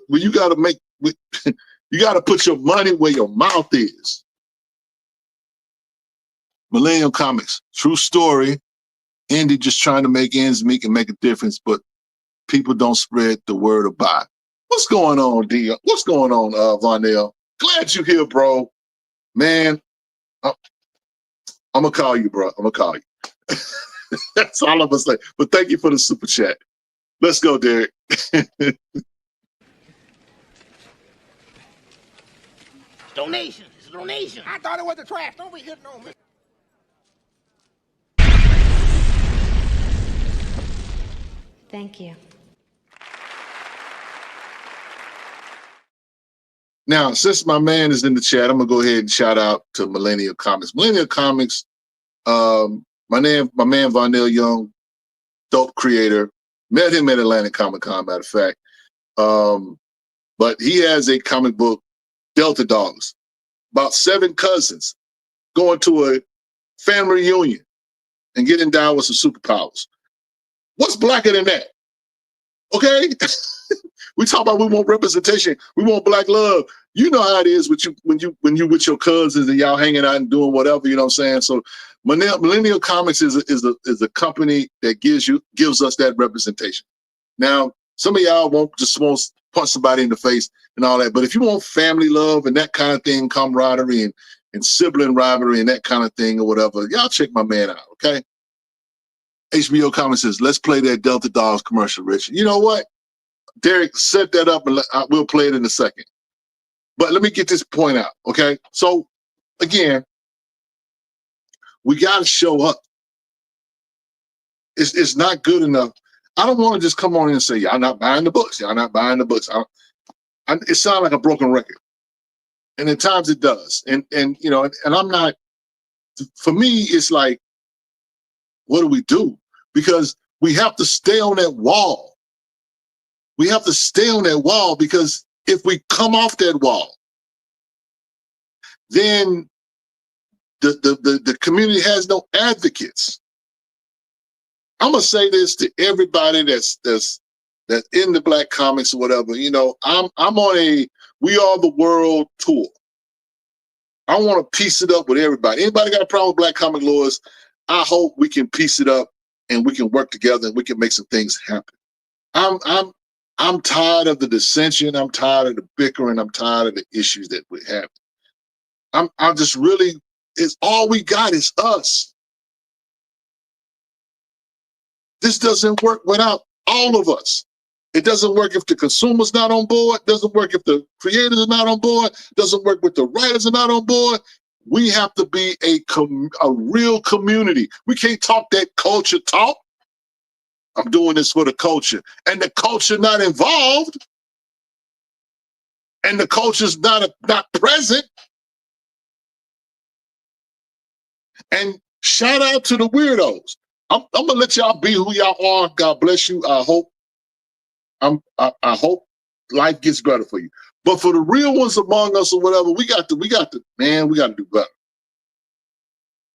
your money where your mouth is. Millennium Comics, true story. Indy just trying to make ends meet and make a difference, but people don't spread the word about it. What's going on, D? What's going on, Vonell? Glad you're here, bro. Man, I'm gonna call you, bro. I'm gonna call you. That's all I'm gonna say. But thank you for the super chat. Let's go, Derek. Donation. It's a donation. I thought it was the trash. Don't be hitting on me. Thank you. Now, since my man is in the chat, I'm gonna go ahead and shout out to Millennial Comics. Millennial Comics, my man Vonell Young, dope creator. Met him at Atlantic Comic Con, matter of fact. But he has a comic book, Delta Dogs, about 7 cousins going to a family reunion and getting down with some superpowers. What's blacker than that? Okay? We talk about we want representation. We want black love. You know how it is with you when you with your cousins and y'all hanging out and doing whatever, you know what I'm saying? So Millennial Comics is a company that gives us that representation. Now, some of y'all want to punch somebody in the face and all that, but if you want family love and that kind of thing, camaraderie and sibling rivalry and that kind of thing or whatever, y'all check my man out, okay? HBO Comics says, let's play that Delta Dogs commercial, Rich. You know what? Derek, set that up and we'll play it in a second. But let me get this point out, okay? So, again, we got to show up. It's not good enough. I don't want to just come on and say, y'all not buying the books. Y'all not buying the books. It sounds like a broken record. And at times it does. And you know, and I'm not, for me, it's like, what do we do? Because we have to stay on that wall. We have to stay on that wall because if we come off that wall, then the community has no advocates. I'm gonna say this to everybody that's in the Black comics or whatever. You know, I'm on a We Are the World tour. I want to piece it up with everybody. Anybody got a problem with Black Comic Laws? I hope we can piece it up and we can work together and we can make some things happen. I'm tired of the dissension. I'm tired of the bickering. I'm tired of the issues that we have. I'm just really, it's all we got is us. This doesn't work without all of us. It doesn't work if the consumer's not on board. Doesn't work if the creators are not on board. Doesn't work if the writers are not on board. We have to be a real community. We can't talk that culture talk. I'm doing this for the culture. And the culture not involved, and the culture's not present. And shout out to the weirdos. I'm gonna let y'all be who y'all are. God bless you. I hope life gets better for you. But for the real ones among us or whatever, we got to do better.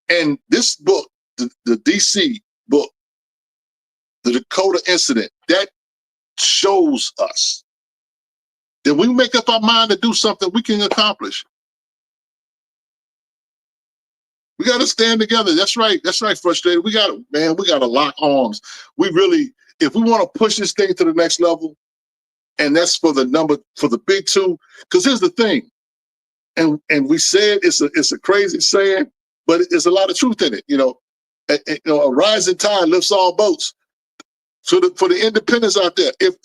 And this book, the DC book, the Dakota incident, that shows us that when we make up our mind to do something, we can accomplish. We got to stand together. That's right. That's right. Frustrated. We got to lock arms. We really, if we want to push this thing to the next level, and that's for the big two. Because here's the thing, and we said it's a crazy saying, but there's a lot of truth in it. A rising tide lifts all boats. So for the independents out there, if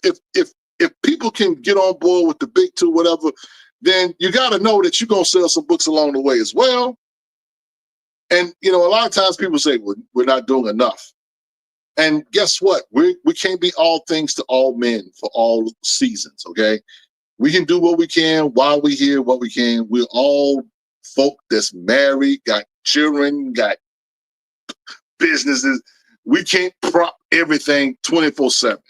people can get on board with the big two, whatever, then you got to know that you're gonna sell some books along the way as well. And a lot of times people say, well, we're not doing enough. And guess what? We can't be all things to all men for all seasons, okay? We can do what we can while we're here, what we can. We're all folk that's married, got children, got businesses. We can't prop everything 24/7.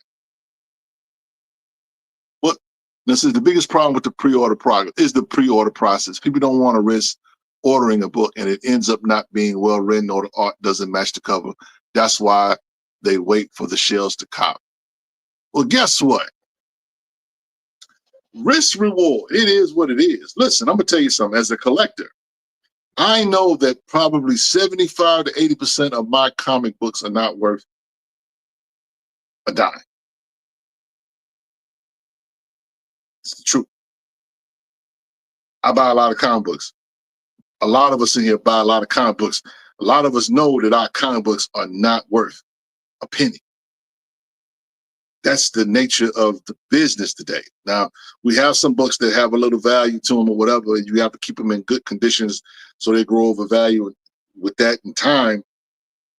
But this is the biggest problem with the pre-order process. People don't want to risk ordering a book and it ends up not being well written or the art doesn't match the cover. That's why they wait for the shelves to cop. Well, guess what? Risk reward, it is what it is. Listen, I'm gonna tell you something. As a collector, I know that probably 75 to 80% of my comic books are not worth a dime. It's the truth. I buy a lot of comic books. A lot of us in here buy a lot of comic books. A lot of us know that our comic books are not worth a penny. That's the nature of the business today. Now, we have some books that have a little value to them or whatever, and you have to keep them in good conditions so they grow over value with that in time.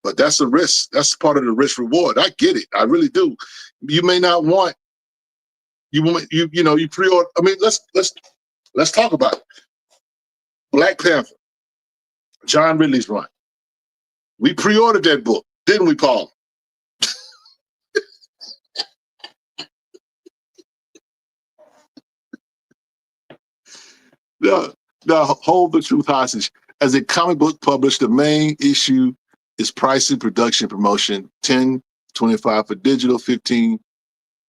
But that's a risk. That's part of the risk reward. I get it. I really do. You may not want you pre-order. I mean, let's talk about it. Black Panther, John Ridley's run. We pre-ordered that book, didn't we, Paul? Now, hold the truth hostage. As a comic book publisher, the main issue is pricing, production, promotion. 10, 25 for digital, 15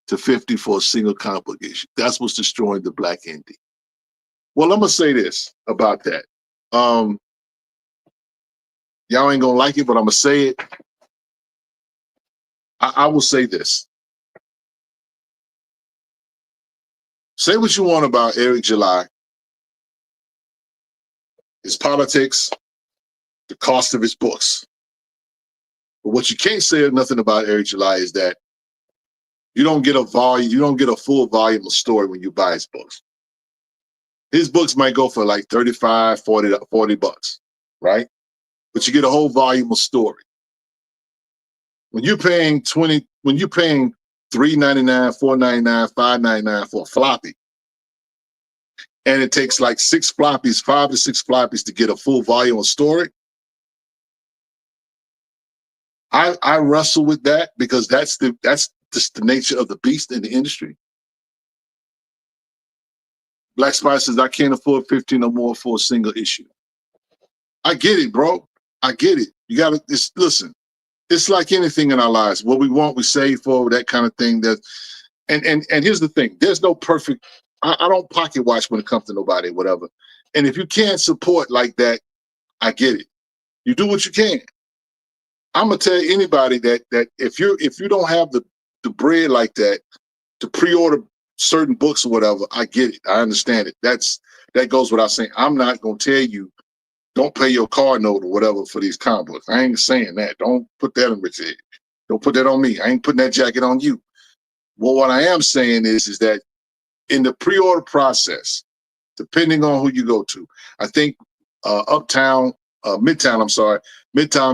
to 50 for a single comic book issue. That's what's destroying the black indie. Well, I'm gonna say this about that. Y'all ain't gonna like it, but I'm gonna say it. I will say this. Say what you want about Eric July, his politics, the cost of his books. But what you can't say nothing about Eric July is that you don't get a full volume of story when you buy his books. His books might go for like 35, 40 bucks, right? But you get a whole volume of story. When you're paying $3.99, $4.99, $5.99 for a floppy, and it takes like 5 to 6 floppies to get a full volume of story. I wrestle with that because that's just the nature of the beast in the industry. Black Spider says, I can't afford 15 or more for a single issue. I get it, bro. I get it. You gotta listen. It's like anything in our lives. What we want, we save for, that kind of thing. And here's the thing. There's no perfect. I don't pocket watch when it comes to nobody, whatever. And if you can't support like that, I get it. You do what you can. I'm gonna tell anybody that if you don't have the bread like that, to pre-order certain books or whatever, I get it. I understand it. That goes without saying. I'm not gonna tell you don't pay your card note or whatever for these comic books. I ain't saying that. Don't put that in Rich's head. Don't put that on me. I ain't putting that jacket on you. Well, what I am saying is that in the pre-order process, depending on who you go to, I think Midtown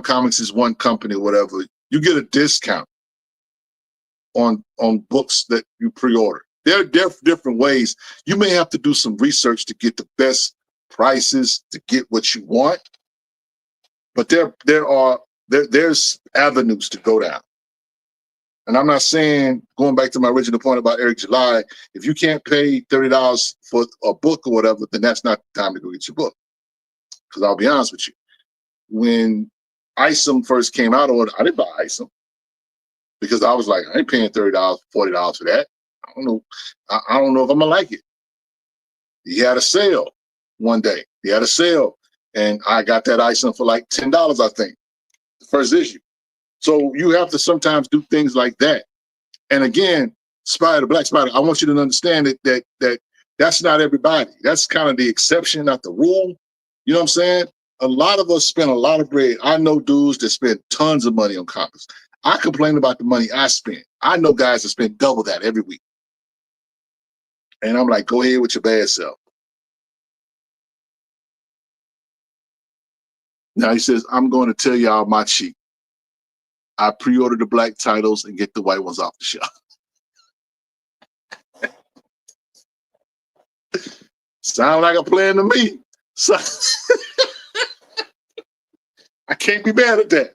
Comics is one company or whatever. You get a discount on books that you pre-order. There are different ways. You may have to do some research to get the best prices to get what you want, but there's avenues to go down. And I'm not saying, going back to my original point about Eric July, if you can't pay $30 for a book or whatever, then that's not the time to go get your book. Because I'll be honest with you, when ISOM first came out, I didn't buy ISOM because I was like, I ain't paying $30, $40 for that. I don't know. I don't know if I'm gonna like it. He had a sale one day. He had a sale, and I got that ISOM for like $10, I think, the first issue. So you have to sometimes do things like that. And again, Black Spider, I want you to understand that that's not everybody. That's kind of the exception, not the rule. You know what I'm saying? A lot of us spend a lot of bread. I know dudes that spend tons of money on comics. I complain about the money I spend. I know guys that spend double that every week. And I'm like, go ahead with your bad self. Now he says, I'm going to tell y'all my cheat. I pre-order the black titles and get the white ones off the shelf. Sound like a plan to me. So I can't be mad at that.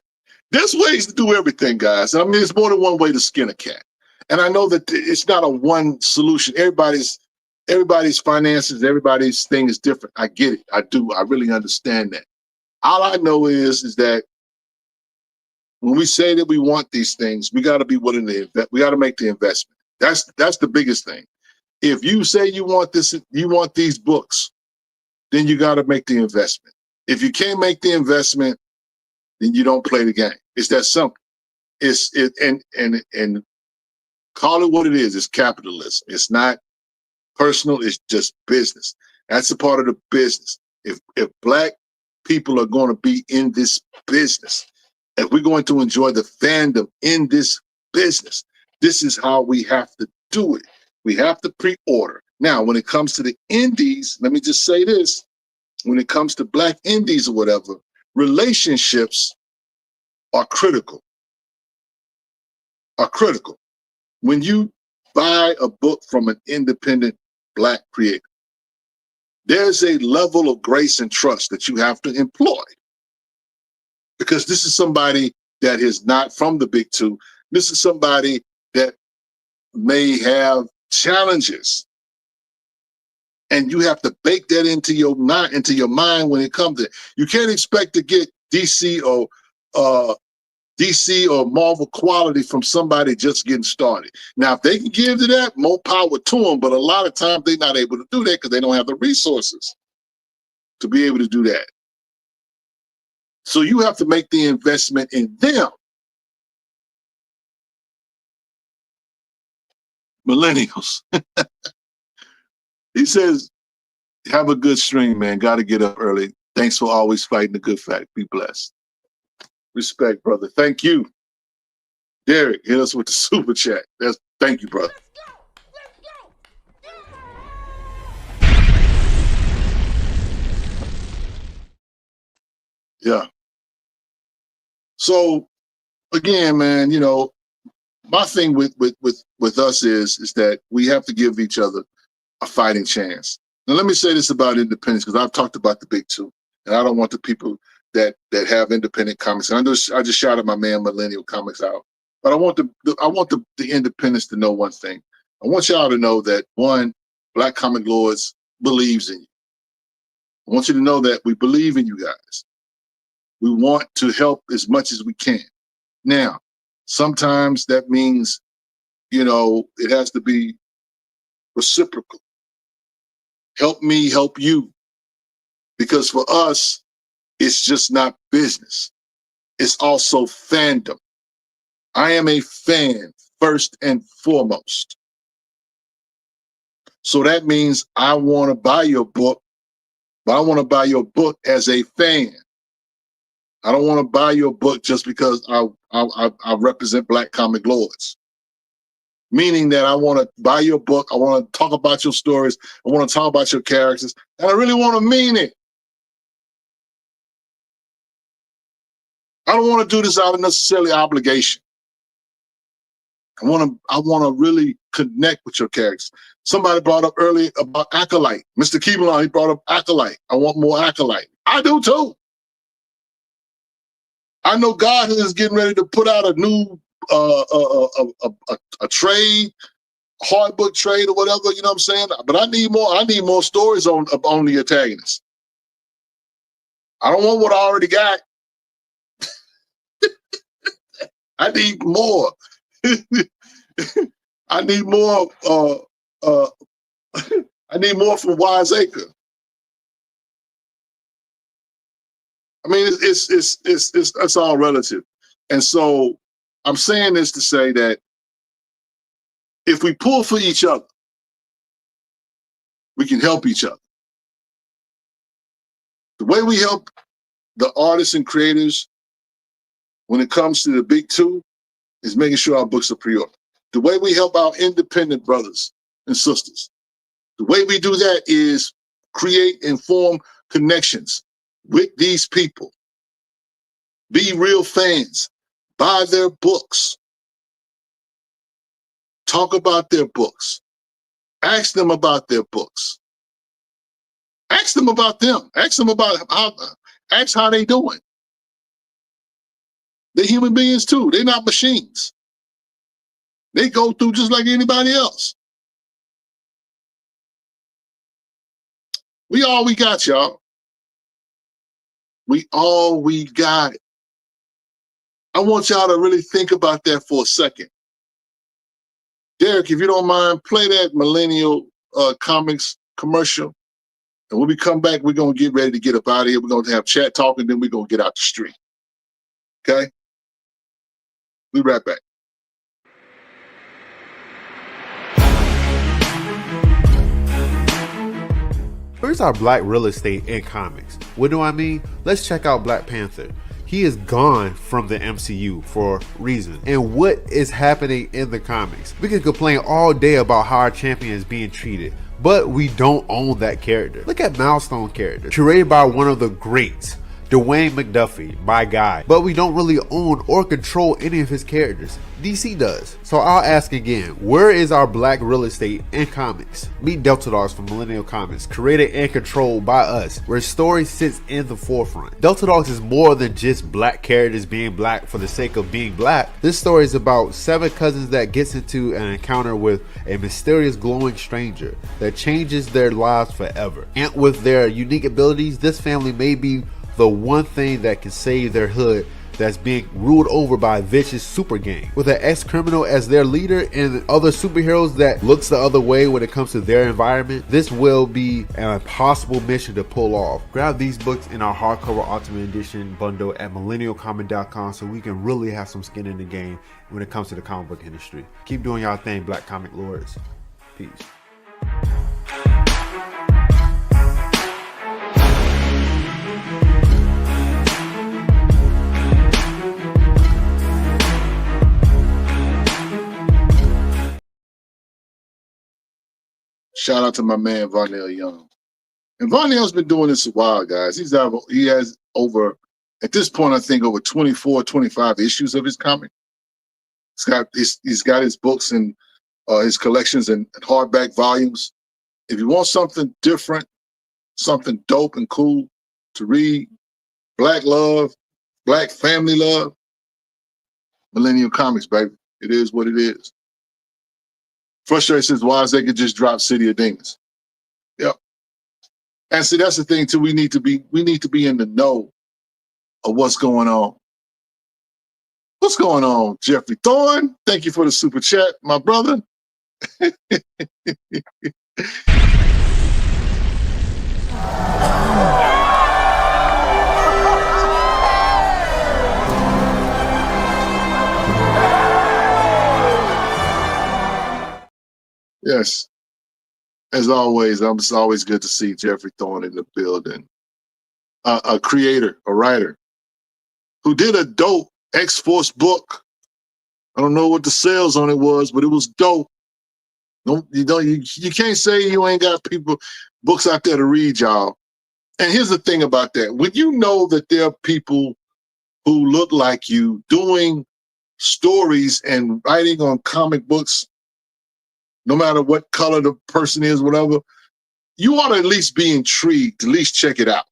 There's ways to do everything, guys. I mean, there's more than one way to skin a cat. And I know that it's not a one solution. Everybody's finances, everybody's thing is different. I get it. I do. I really understand that. All I know is that when we say that we want these things, we got to be willing to invest. We got to make the investment. That's the biggest thing. If you say you want this, you want these books, then you got to make the investment. If you can't make the investment, then you don't play the game. It's that simple. And call it what it is. It's capitalism. It's not personal. It's just business. That's a part of the business. If black people are going to be in this business, if we're going to enjoy the fandom in this business, this is how we have to do it. We have to pre-order. Now, when it comes to the indies, let me just say this. When it comes to black indies or whatever, relationships are critical. When you buy a book from an independent black creator, there's a level of grace and trust that you have to employ. Because this is somebody that is not from the big two. This is somebody that may have challenges. And you have to bake that into your mind when it comes to it. You can't expect to get DC or Marvel quality from somebody just getting started. Now, if they can give to that, more power to them. But a lot of times they're not able to do that because they don't have the resources to be able to do that. So you have to make the investment in them. Millennials. He says, have a good stream, man. Got to get up early. Thanks for always fighting the good fight. Be blessed. Respect, brother. Thank you. Derek, hit us with the super chat. Thank you, brother. Yeah. So again, man, you know, my thing with us is that we have to give each other a fighting chance. Now, let me say this about independence, because I've talked about the big two, and I don't want the people that have independent comics. And I just shouted my man Millennial Comics out, but I want the independents to know one thing. I want y'all to know that, one, Black Comic Lords believes in you. I want you to know that we believe in you guys. We want to help as much as we can. Now, sometimes that means, you know, it has to be reciprocal. Help me help you. Because for us, it's just not business. It's also fandom. I am a fan first and foremost. So that means I want to buy your book, but I want to buy your book as a fan. I don't want to buy your book just because I represent Black Comic Lords. Meaning that I want to buy your book, I want to talk about your stories, I want to talk about your characters, and I really want to mean it. I don't want to do this out of necessarily obligation. I want to really connect with your characters. Somebody brought up earlier about Acolyte. Mr. Keebler, he brought up Acolyte. I want more Acolyte. I do too. I know God is getting ready to put out a new a trade, hard book trade or whatever, you know what I'm saying? But I need more stories on the antagonist. I don't want what I already got. I need more. I need more I need more from Wiseacre. I mean, it's all relative. And so I'm saying this to say that if we pull for each other, we can help each other. The way we help the artists and creators when it comes to the big two is making sure our books are pre-ordered. The way we help our independent brothers and sisters, the way we do that is create and form connections with these people. Be real fans. Buy their books. Talk about their books. Ask them about their books. Ask them about them. Ask them about how they doing. They're human beings too. They're not machines. They go through just like anybody else. We all we got, y'all. We all we got. I want y'all to really think about that for a second. Derek, if you don't mind, play that Millennial Comics commercial. And when we come back, we're going to get ready to get up out of here. We're going to have chat talk, and then we're going to get out the street. Okay? We'll be right back. Where's our black real estate in comics? What do I mean? Let's check out Black Panther. He is gone from the MCU for reasons. And what is happening in the comics? We can complain all day about how our champion is being treated, but we don't own that character. Look at Milestone character, curated by one of the greats, Dwayne McDuffie, my guy, but we don't really own or control any of his characters. DC does. So I'll ask again, where is our black real estate in comics? Meet Delta Dogs from Millennial Comics, created and controlled by us, where story sits in the forefront. Delta Dogs is more than just black characters being black for the sake of being black. This story is about 7 cousins that gets into an encounter with a mysterious glowing stranger that changes their lives forever. And with their unique abilities, this family may be the one thing that can save their hood that's being ruled over by a vicious super gang. With an ex-criminal as their leader and other superheroes that looks the other way when it comes to their environment, this will be an impossible mission to pull off. Grab these books in our hardcover Ultimate Edition bundle at millennialcomic.com so we can really have some skin in the game when it comes to the comic book industry. Keep doing y'all thing, Black Comic Lords. Peace. Shout out to my man, Varnell Young. And Varnell's been doing this a while, guys. He has over, at this point, I think over 24, 25 issues of his comic. He's got his books and his collections in hardback volumes. If you want something different, something dope and cool to read, black love, black family love, Millennium Comics, baby. It is what it is. Frustrated says, why is they could just drop City of Demons? Yep. And see, that's the thing too. We need to be in the know of what's going on. What's going on, Jeffrey Thorne? Thank you for the super chat, my brother. Yes. As always, it's always good to see Jeffrey Thorne in the building. A creator, a writer, who did a dope X-Force book. I don't know what the sales on it was, but it was dope. You can't say you ain't got books out there to read, y'all. And here's the thing about that. When you know that there are people who look like you doing stories and writing on comic books, no matter what color the person is, whatever, you ought to at least be intrigued, at least check it out.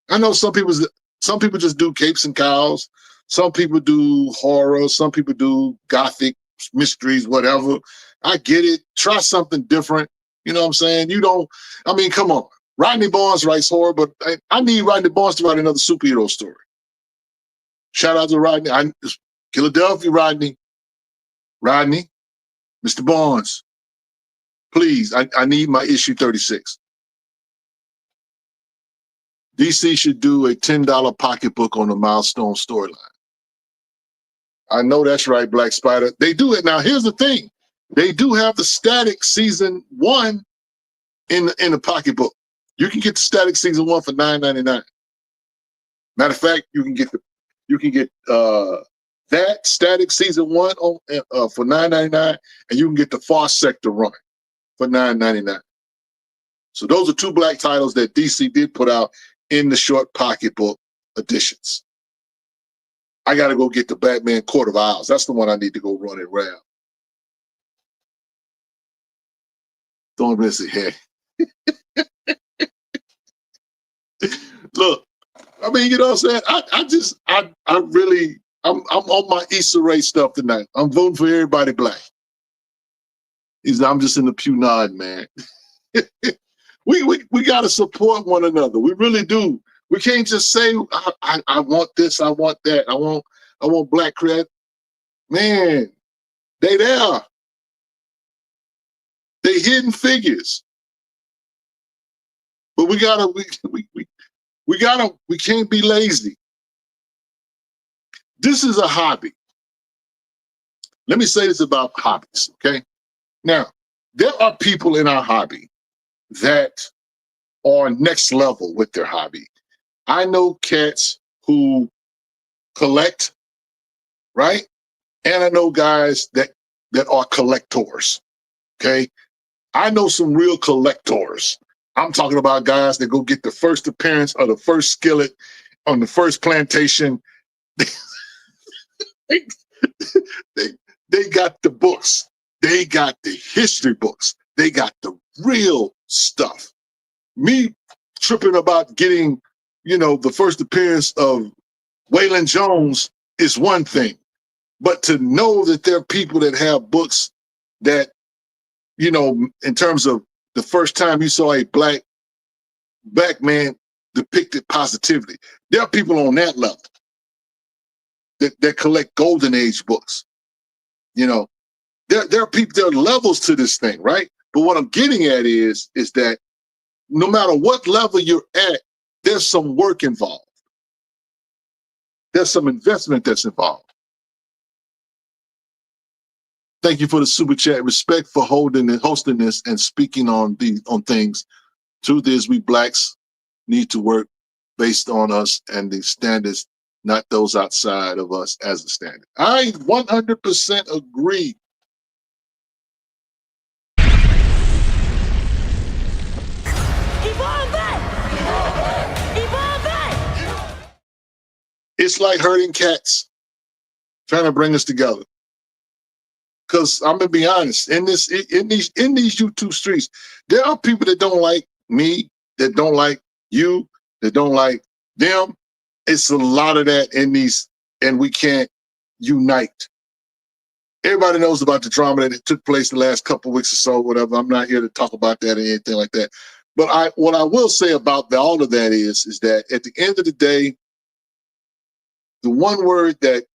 I know some people just do capes and cows. Some people do horror. Some people do gothic mysteries, whatever. I get it. Try something different. You know what I'm saying? Come on. Rodney Barnes writes horror, but I need Rodney Barnes to write another superhero story. Shout out to Rodney. Philadelphia, Rodney. Rodney, Mr. Barnes, please, I need my issue 36. DC should do a $10 pocketbook on the Milestone storyline. I know that's right, Black Spider. They do it. Now, here's the thing. They do have the Static Season 1 in the pocketbook. You can get the Static Season 1 for $9.99. Matter of fact, you can get that Static Season 1 for $9.99, and you can get the Far Sector run for $9.99. So those are two Black titles that DC did put out in the short pocketbook editions. I got to go get the Batman Court of Owls. That's the one I need to go run around. Don't miss it, hey. Look, I mean, you know what I'm saying? I'm on my Issa Rae stuff tonight. I'm voting for everybody Black. I'm just in the pew nodding, man. We got to support one another. We really do. We can't just say, I want this, I want that, I want Black cred. Man, they there. They hidden figures. But we can't be lazy. This is a hobby. Let me say this about hobbies, okay? Now, there are people in our hobby that are next level with their hobby. I know cats who collect, right? And I know guys that are collectors, okay? I know some real collectors. I'm talking about guys that go get the first appearance of the first skillet on the first plantation. they got the books. They got the history books. They got the real stuff. Me tripping about getting, the first appearance of Waylon Jones is one thing. But to know that there are people that have books that, in terms of the first time you saw a black man depicted positively, there are people on that level that collect Golden Age books. There are people, there are levels to this thing, right? But what I'm getting at is that no matter what level you're at, there's some work involved. There's some investment that's involved. Thank you for the super chat. Respect for hosting this and speaking on things. Truth is, we Blacks need to work based on us and the standards, not those outside of us as a standard. I 100% agree. It's like herding cats, trying to bring us together. Because I'm gonna be honest, in these YouTube streets, there are people that don't like me, that don't like you, that don't like them. It's a lot of that in these, and we can't unite. Everybody knows about the drama that took place the last couple of weeks or so, whatever. I'm not here to talk about that or anything like that. But what I will say about all of that is that at the end of the day, the one word that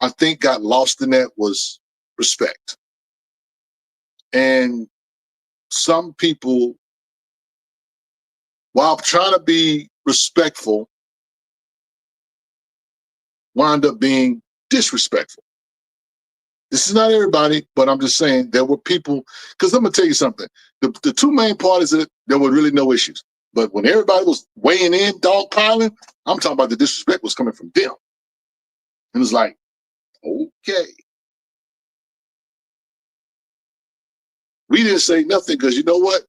I think got lost in that was respect. And some people, while trying to be respectful, wind up being disrespectful. This is not everybody, but I'm just saying there were people, because I'm going to tell you something. The two main parties, there were really no issues. But when everybody was weighing in, dogpiling, I'm talking about the disrespect was coming from them. And it's like, okay. We didn't say nothing because you know what?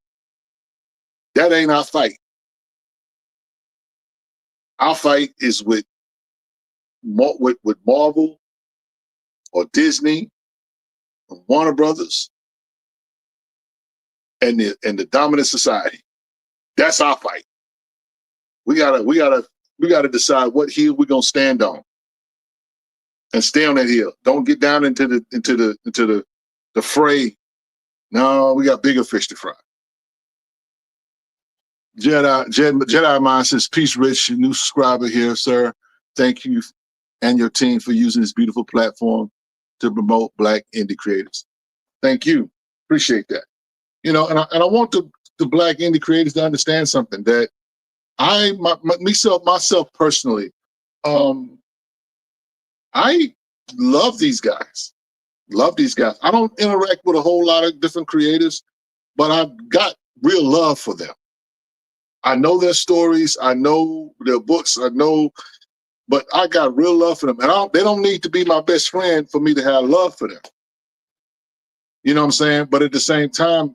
That ain't our fight. Our fight is with Marvel or Disney or Warner Brothers and the dominant society. That's our fight. We gotta decide what hill we're gonna stand on and stay on that hill. Don't get down into the fray. No, we got bigger fish to fry. Jedi Mind says, peace, Rich, new subscriber here, sir. Thank you and your team for using this beautiful platform to promote Black indie creators. Thank you. Appreciate that. You know, and I want the Black indie creators to understand something, that myself personally, I love these guys. Love these guys. I don't interact with a whole lot of different creators, but I've got real love for them. I know their stories. I know their books. I know, but I got real love for them. And they don't need to be my best friend for me to have love for them. You know what I'm saying? But at the same time,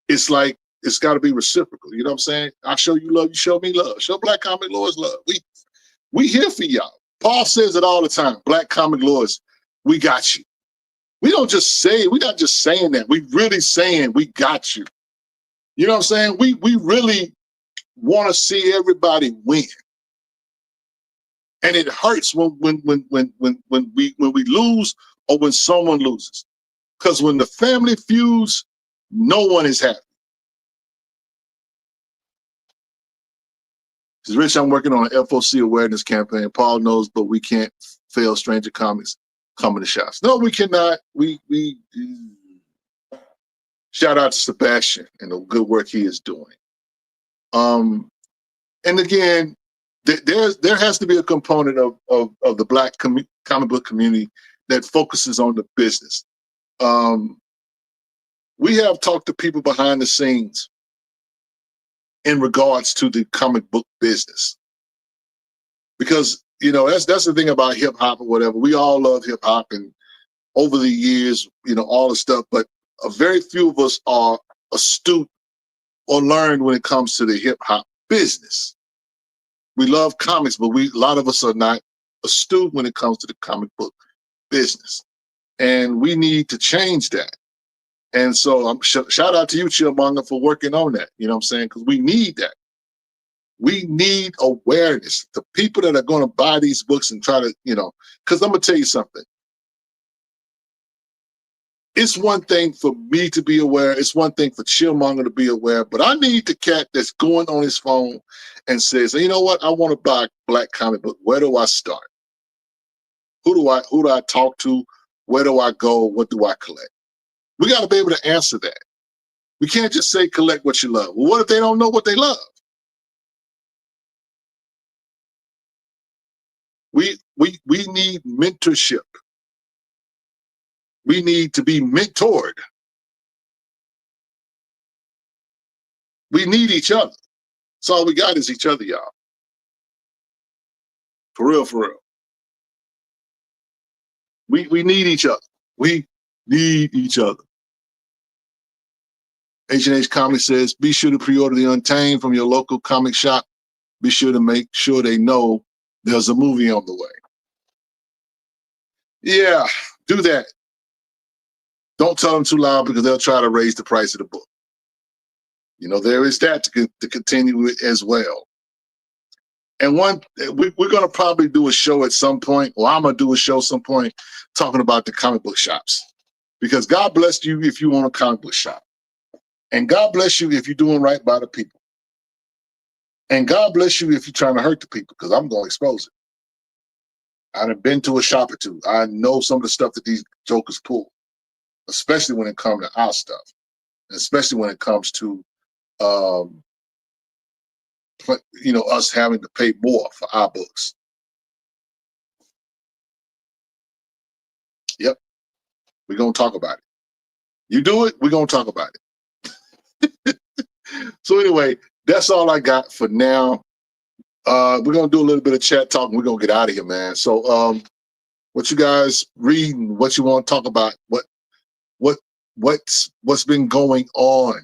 it's like, it's got to be reciprocal. You know what I'm saying? I show you love, you show me love. Show Black Comic Lords love. We here for y'all. Paul says it all the time. Black Comic Lords, we got you. We don't just say, we're not just saying that. We really saying we got you. You know what I'm saying? We really want to see everybody win. And it hurts when we lose or when someone loses. Because when the family feuds, no one is happy. Because Rich, I'm working on an FOC awareness campaign. Paul knows, but we can't fail Stranger Comics coming to shops. No, we cannot. We shout out to Sebastian and the good work he is doing. And again, there has to be a component of the Black comic book community that focuses on the business. We have talked to people behind the scenes in regards to the comic book business, because you know that's the thing about hip hop or whatever. We all love hip hop, and over the years, you know, all the stuff, but very few of us are astute or learned when it comes to the hip hop business. We love comics, but a lot of us are not astute when it comes to the comic book business. And we need to change that. And so shout out to you, Chillmonger, for working on that. You know what I'm saying? Because we need that. We need awareness. The people that are going to buy these books and try to, you know, because I'm going to tell you something. It's one thing for me to be aware. It's one thing for Chillmonger to be aware. But I need the cat that's going on his phone and says, you know what? I want to buy a Black comic book. Where do I start? Who do I talk to? Where do I go? What do I collect? We got to be able to answer that. We can't just say collect what you love. Well, what if they don't know what they love? We need mentorship. We need to be mentored. We need each other. That's all we got is each other, y'all. For real, for real. We need each other. We need each other. H&H Comics says, be sure to pre-order The Untamed from your local comic shop. Be sure to make sure they know there's a movie on the way. Yeah, do that. Don't tell them too loud because they'll try to raise the price of the book. You know, there is that to continue with as well. And we're going to probably do a show at some point, or I'm going to do a show some point talking about the comic book shops. Because God bless you if you own a comic book shop. And God bless you if you're doing right by the people. And God bless you if you're trying to hurt the people, because I'm going to expose it. I've been to a shop or two. I know some of the stuff that these jokers pull, especially when it comes to our stuff, and especially when it comes to, you know, us having to pay more for our books. Yep. We're gonna talk about it. You do it, we're gonna talk about it. So anyway, that's all I got for now. We're gonna do a little bit of chat talk and we're gonna get out of here, man. So what you guys reading, what you want to talk about, what's been going on.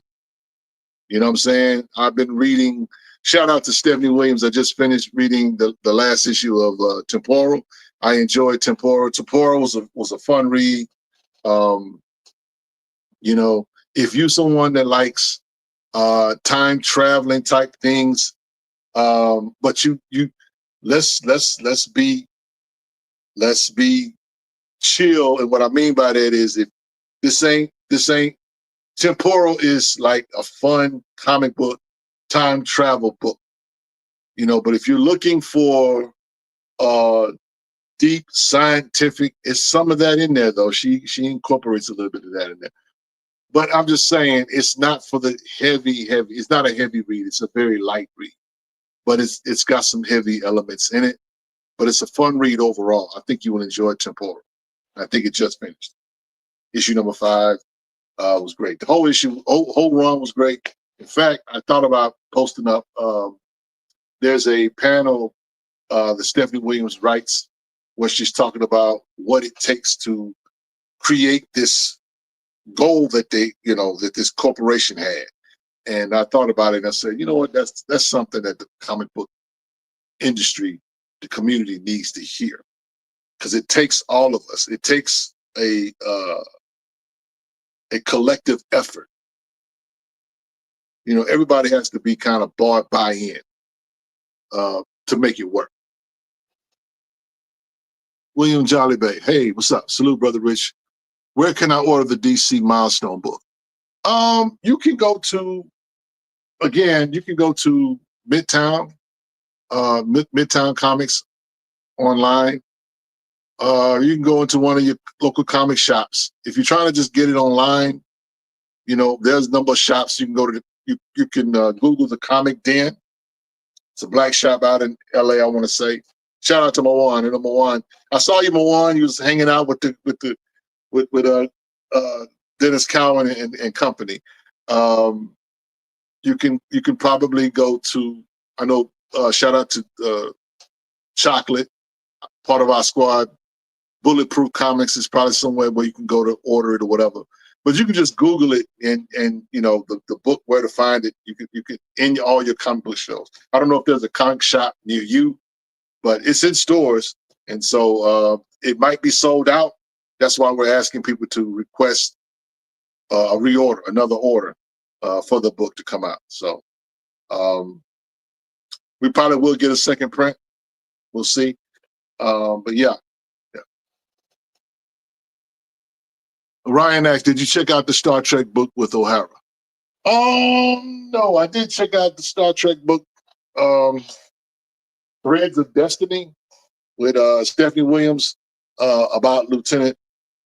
You know what I'm saying? I've been reading, shout out to Stephanie Williams. I just finished reading the last issue of Temporal. I enjoyed Temporal. Temporal was a fun read. You know, if you're someone that likes time traveling type things, but you let's be chill. And what I mean by that is, if this ain't Temporal is like a fun comic book, time travel book, you know. But if you're looking for deep scientific, it's some of that in there though. She incorporates a little bit of that in there. But I'm just saying, it's not for the heavy. It's not a heavy read. It's a very light read, but it's got some heavy elements in it. But it's a fun read overall. I think you will enjoy Temporal. I think it just finished. Issue number 5 was great. The whole issue, whole run was great. In fact, I thought about posting up. There's a panel that Stephanie Williams writes where she's talking about what it takes to create this goal that that this corporation had. And I thought about it and I said, you know what, that's something that the comic book industry, the community needs to hear. Because it takes all of us. It takes a collective effort. You know, everybody has to be kind of buy in to make it work. William Jolly Bay, hey, what's up? Salute, Brother Rich. Where can I order the DC Milestone book? You can go to Midtown, Midtown Comics online. You can go into one of your local comic shops. If you're trying to just get it online, you know, there's a number of shops you can go to. You can Google the Comic Den. It's a black shop out in LA, I want to say. Shout out to Moan. You know, Moan. I saw you, Moan. You was hanging out with Dennis Cowan and company. You can probably go to, I know, shout out to Chocolate, part of our squad. Bulletproof Comics is probably somewhere where you can go to order it or whatever. But you can just Google it and you know the book, where to find it. You can in all your comic book shows. I don't know if there's a comic shop near you, but it's in stores, and so it might be sold out. That's why we're asking people to request a reorder, another order for the book to come out. So we probably will get a second print. We'll see. But yeah. Ryan asked, did you check out the Star Trek book with O'Hara? No, I did check out the Star Trek book, Threads of Destiny, with Stephanie Williams about Lieutenant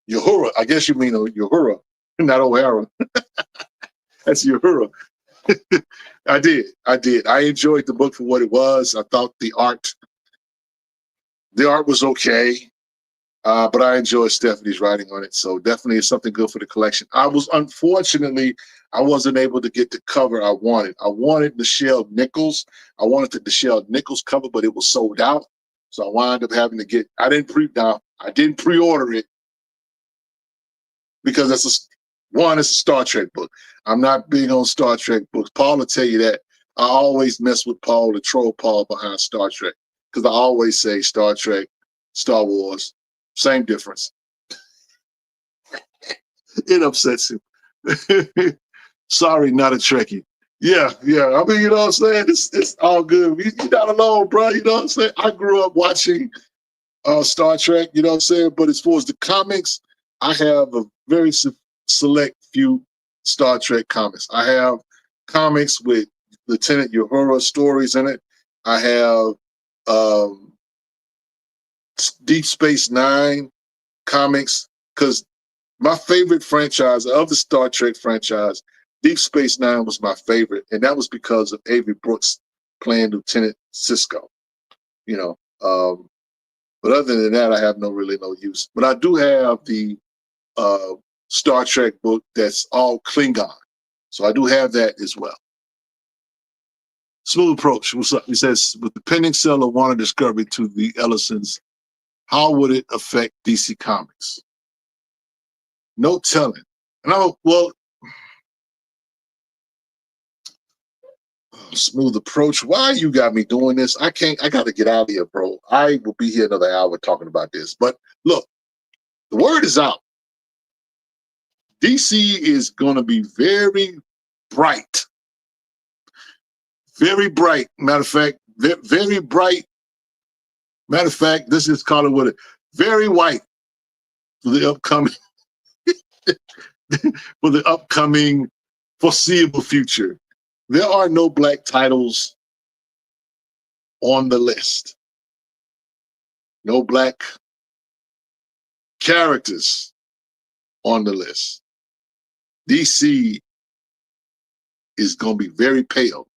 Uhura. I guess you mean Uhura, not O'Hara. That's Uhura. I did. I enjoyed the book for what it was. I thought the art was okay. But I enjoyed Stephanie's writing on it, so definitely it's something good for the collection. Unfortunately, I wasn't able to get the cover I wanted. I wanted Nichelle Nichols. I wanted the Nichelle Nichols cover, but it was sold out. So I wound up having to get. I didn't pre-order it because it's a Star Trek book. I'm not big on Star Trek books. Paul will tell you that. I always mess with Paul, the troll Paul behind Star Trek, because I always say Star Trek, Star Wars. Same difference. It upsets him. Sorry, not a Trekkie. Yeah. I mean, you know what I'm saying? It's all good. You're not alone, bro. You know what I'm saying? I grew up watching Star Trek, you know what I'm saying? But as far as the comics, I have a very select few Star Trek comics. I have comics with Lieutenant Uhura stories in it. I have Deep Space Nine comics, because my favorite franchise of the Star Trek franchise, Deep Space Nine was my favorite, and that was because of Avery Brooks playing Lieutenant Sisko. You know, but other than that, I have no use. But I do have the Star Trek book that's all Klingon. So I do have that as well. Smooth Approach. What's up? He says, with the pending sale of Warner Discovery to the Ellisons, how would it affect DC Comics? No telling. And Smooth Approach. Why you got me doing this? I got to get out of here, bro. I will be here another hour talking about this. But look, the word is out. DC is going to be very bright. Very bright. Matter of fact, very bright. Matter of fact, this is called it what it. Very white for the upcoming for the upcoming foreseeable future. There are no black titles on the list. No black characters on the list. DC is going to be very pale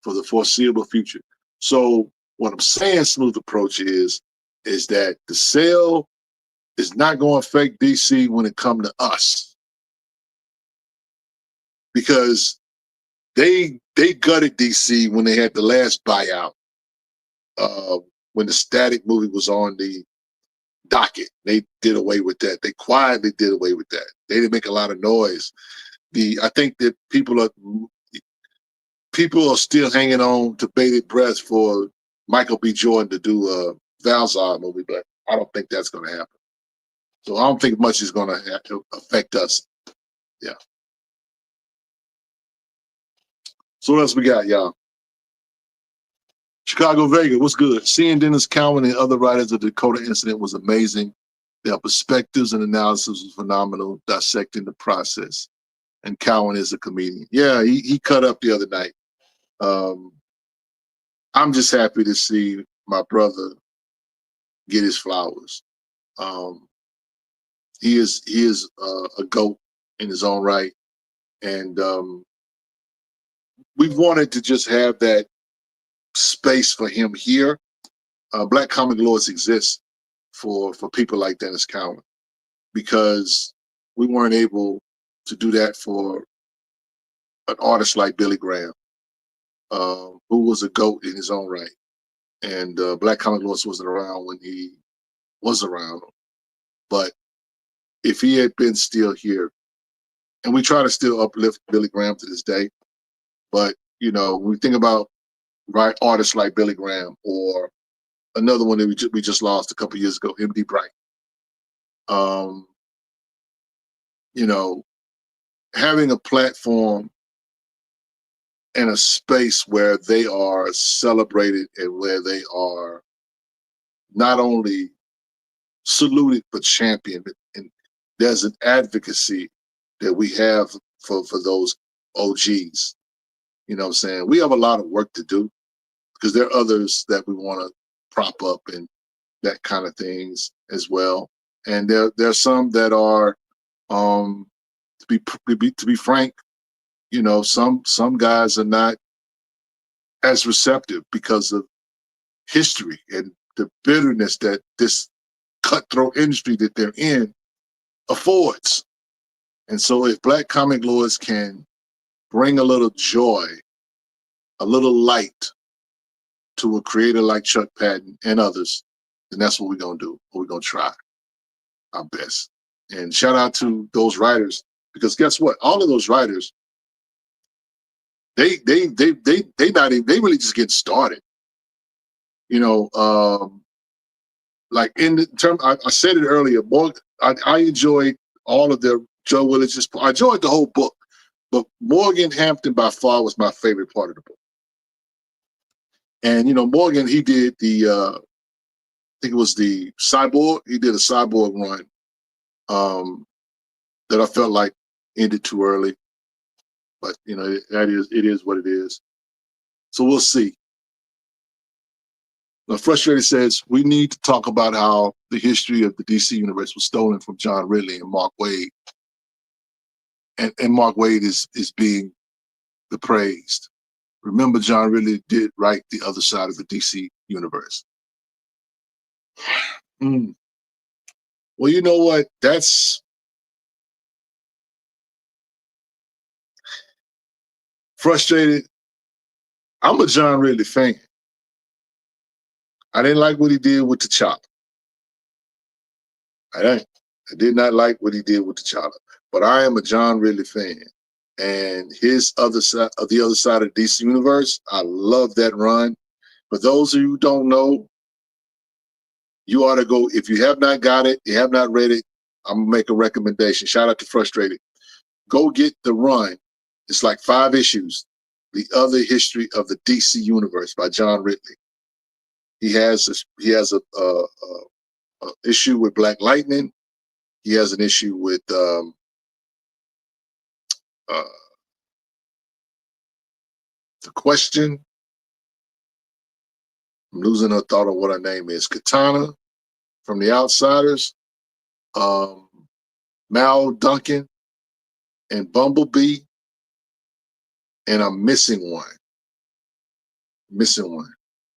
for the foreseeable future. So what I'm saying, Smooth Approach, is that the sale is not going to affect DC when it comes to us. Because they gutted DC when they had the last buyout. When the Static movie was on the docket, they did away with that. They quietly did away with that. They didn't make a lot of noise. I think that people are still hanging on to bated breath for Michael B. Jordan to do a Valzar movie, but I don't think that's going to happen. So I don't think much is going to affect us. Yeah. So what else we got, y'all? Chicago Vega, what's good? Seeing Dennis Cowan and other writers of the Dakota incident was amazing. Their perspectives and analysis was phenomenal, dissecting the process. And Cowan is a comedian. Yeah, he cut up the other night. I'm just happy to see my brother get his flowers. He is a GOAT in his own right. And we've wanted to just have that space for him here. Black Comic Lords exists for people like Dennis Cowan, because we weren't able to do that for an artist like Billy Graham, who was a GOAT in his own right. And Black Comic Lords wasn't around when he was around. But if he had been still here, and we try to still uplift Billy Graham to this day, but, you know, when we think about artists like Billy Graham, or another one that we just lost a couple years ago, M.D. Bright, you know, having a platform and a space where they are celebrated and where they are not only saluted but championed, and there's an advocacy that we have for those OGs. You know what I'm saying? We have a lot of work to do, because there are others that we want to prop up and that kind of things as well. And there are some that are, to be frank, you know, some guys are not as receptive because of history and the bitterness that this cutthroat industry that they're in affords. And so if Black Comic Lords can bring a little joy, a little light to a creator like Chuck Patton and others, then that's what we're going to do. We're going to try our best. And shout out to those writers, because guess what? All of those writers, they really just getting started. You know, like in the term, I said it earlier, I enjoyed all of their Joe Willis's, I enjoyed the whole book, but Morgan Hampton by far was my favorite part of the book. And, you know, Morgan, he did I think it was the Cyborg. He did a Cyborg run that I felt like ended too early. But, you know, it is what it is. So we'll see. Now, Frustrated says, we need to talk about how the history of the DC universe was stolen from John Ridley and Mark Waid. And Mark Waid is being praised. Remember, John Ridley did write the other side of the DC universe. Well, you know what? That's Frustrated. I'm a John Ridley fan. I didn't like what he did with T'Challa. I did not like what he did with T'Challa. But I am a John Ridley fan. And his other side of the other side of DC Universe, I love that run. For those of you who don't know, you ought to go. If you have not got it, you have not read it, I'm gonna make a recommendation. Shout out to Frustrated. Go get the run. It's like 5 issues. The Other History of the DC Universe by John Ridley. He has a issue with Black Lightning. He has an issue with the Question. I'm losing a thought of what her name is. Katana from The Outsiders. Mal Duncan and Bumblebee. And I'm missing one. But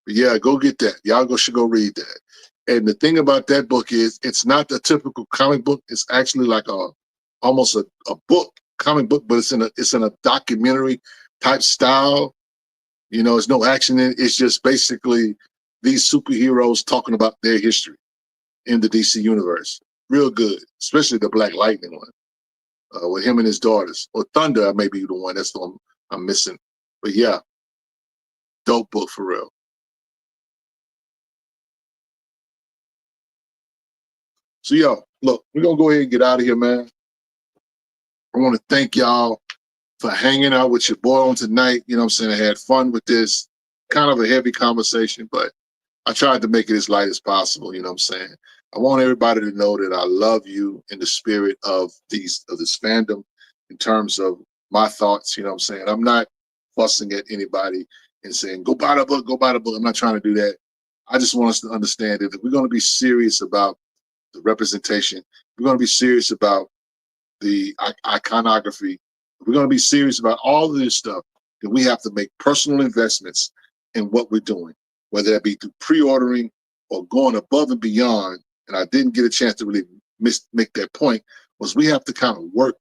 yeah, go get that. Y'all should go read that. And the thing about that book is it's not the typical comic book. It's actually like almost a book, comic book, but it's in a documentary type style. You know, there's no action in it. It's just basically these superheroes talking about their history in the DC universe. Real good, especially the Black Lightning one with him and his daughters. Or Thunder may be the one. That's the one I'm missing. But yeah, dope book for real. So, yo, look, we're going to go ahead and get out of here, man. I want to thank y'all for hanging out with your boy on tonight. You know what I'm saying? I had fun with this. Kind of a heavy conversation, but I tried to make it as light as possible. You know what I'm saying? I want everybody to know that I love you in the spirit of this fandom in terms of my thoughts. You know what I'm saying? I'm not fussing at anybody and saying, go buy the book, go buy the book. I'm not trying to do that. I just want us to understand that if we're going to be serious about the representation, we're going to be serious about the iconography, we're going to be serious about all of this stuff, then we have to make personal investments in what we're doing, whether that be through pre-ordering or going above and beyond. And I didn't get a chance to really make that point, was we have to kind of work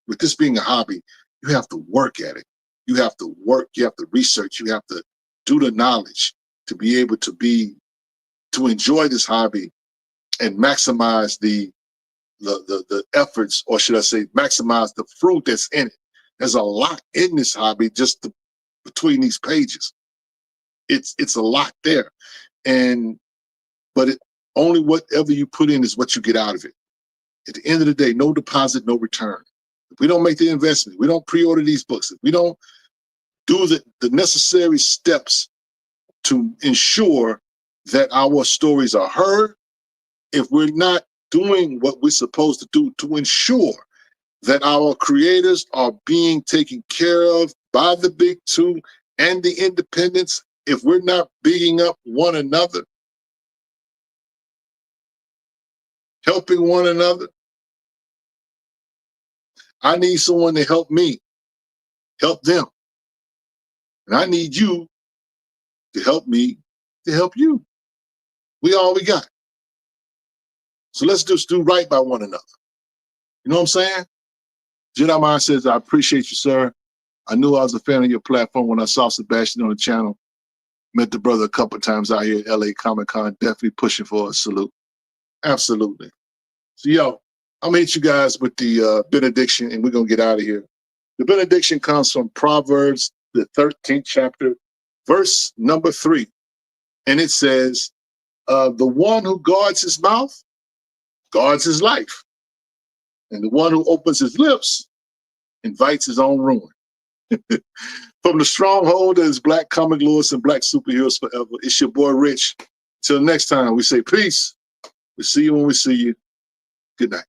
with this being a hobby. You have to work at it. You have to work, you have to research, you have to do the knowledge to be able to enjoy this hobby and maximize the efforts, or should I say, maximize the fruit that's in it. There's a lot in this hobby just between these pages. It's a lot there, but only whatever you put in is what you get out of it. At the end of the day, no deposit, no return. If we don't make the investment, we don't pre-order these books, if we don't do the necessary steps to ensure that our stories are heard, if we're not doing what we're supposed to do to ensure that our creators are being taken care of by the big two and the independents, if we're not bigging up one another, helping one another, I need someone to help me, help them. And I need you to help me to help you. We all we got. So let's just do right by one another. You know what I'm saying? Jedi Mind says, I appreciate you, sir. I knew I was a fan of your platform when I saw Sebastian on the channel. Met the brother a couple of times out here at LA Comic-Con. Definitely pushing for a salute. Absolutely. So, yo, I'm going to hit you guys with the benediction, and we're going to get out of here. The benediction comes from Proverbs, the 13th chapter, verse number 3. And it says, the one who guards his mouth guards his life. And the one who opens his lips invites his own ruin. From the stronghold that is Black Comic Lords and Black Superheroes Forever, it's your boy Rich. Till next time, we say peace. We see you when we see you. Good night.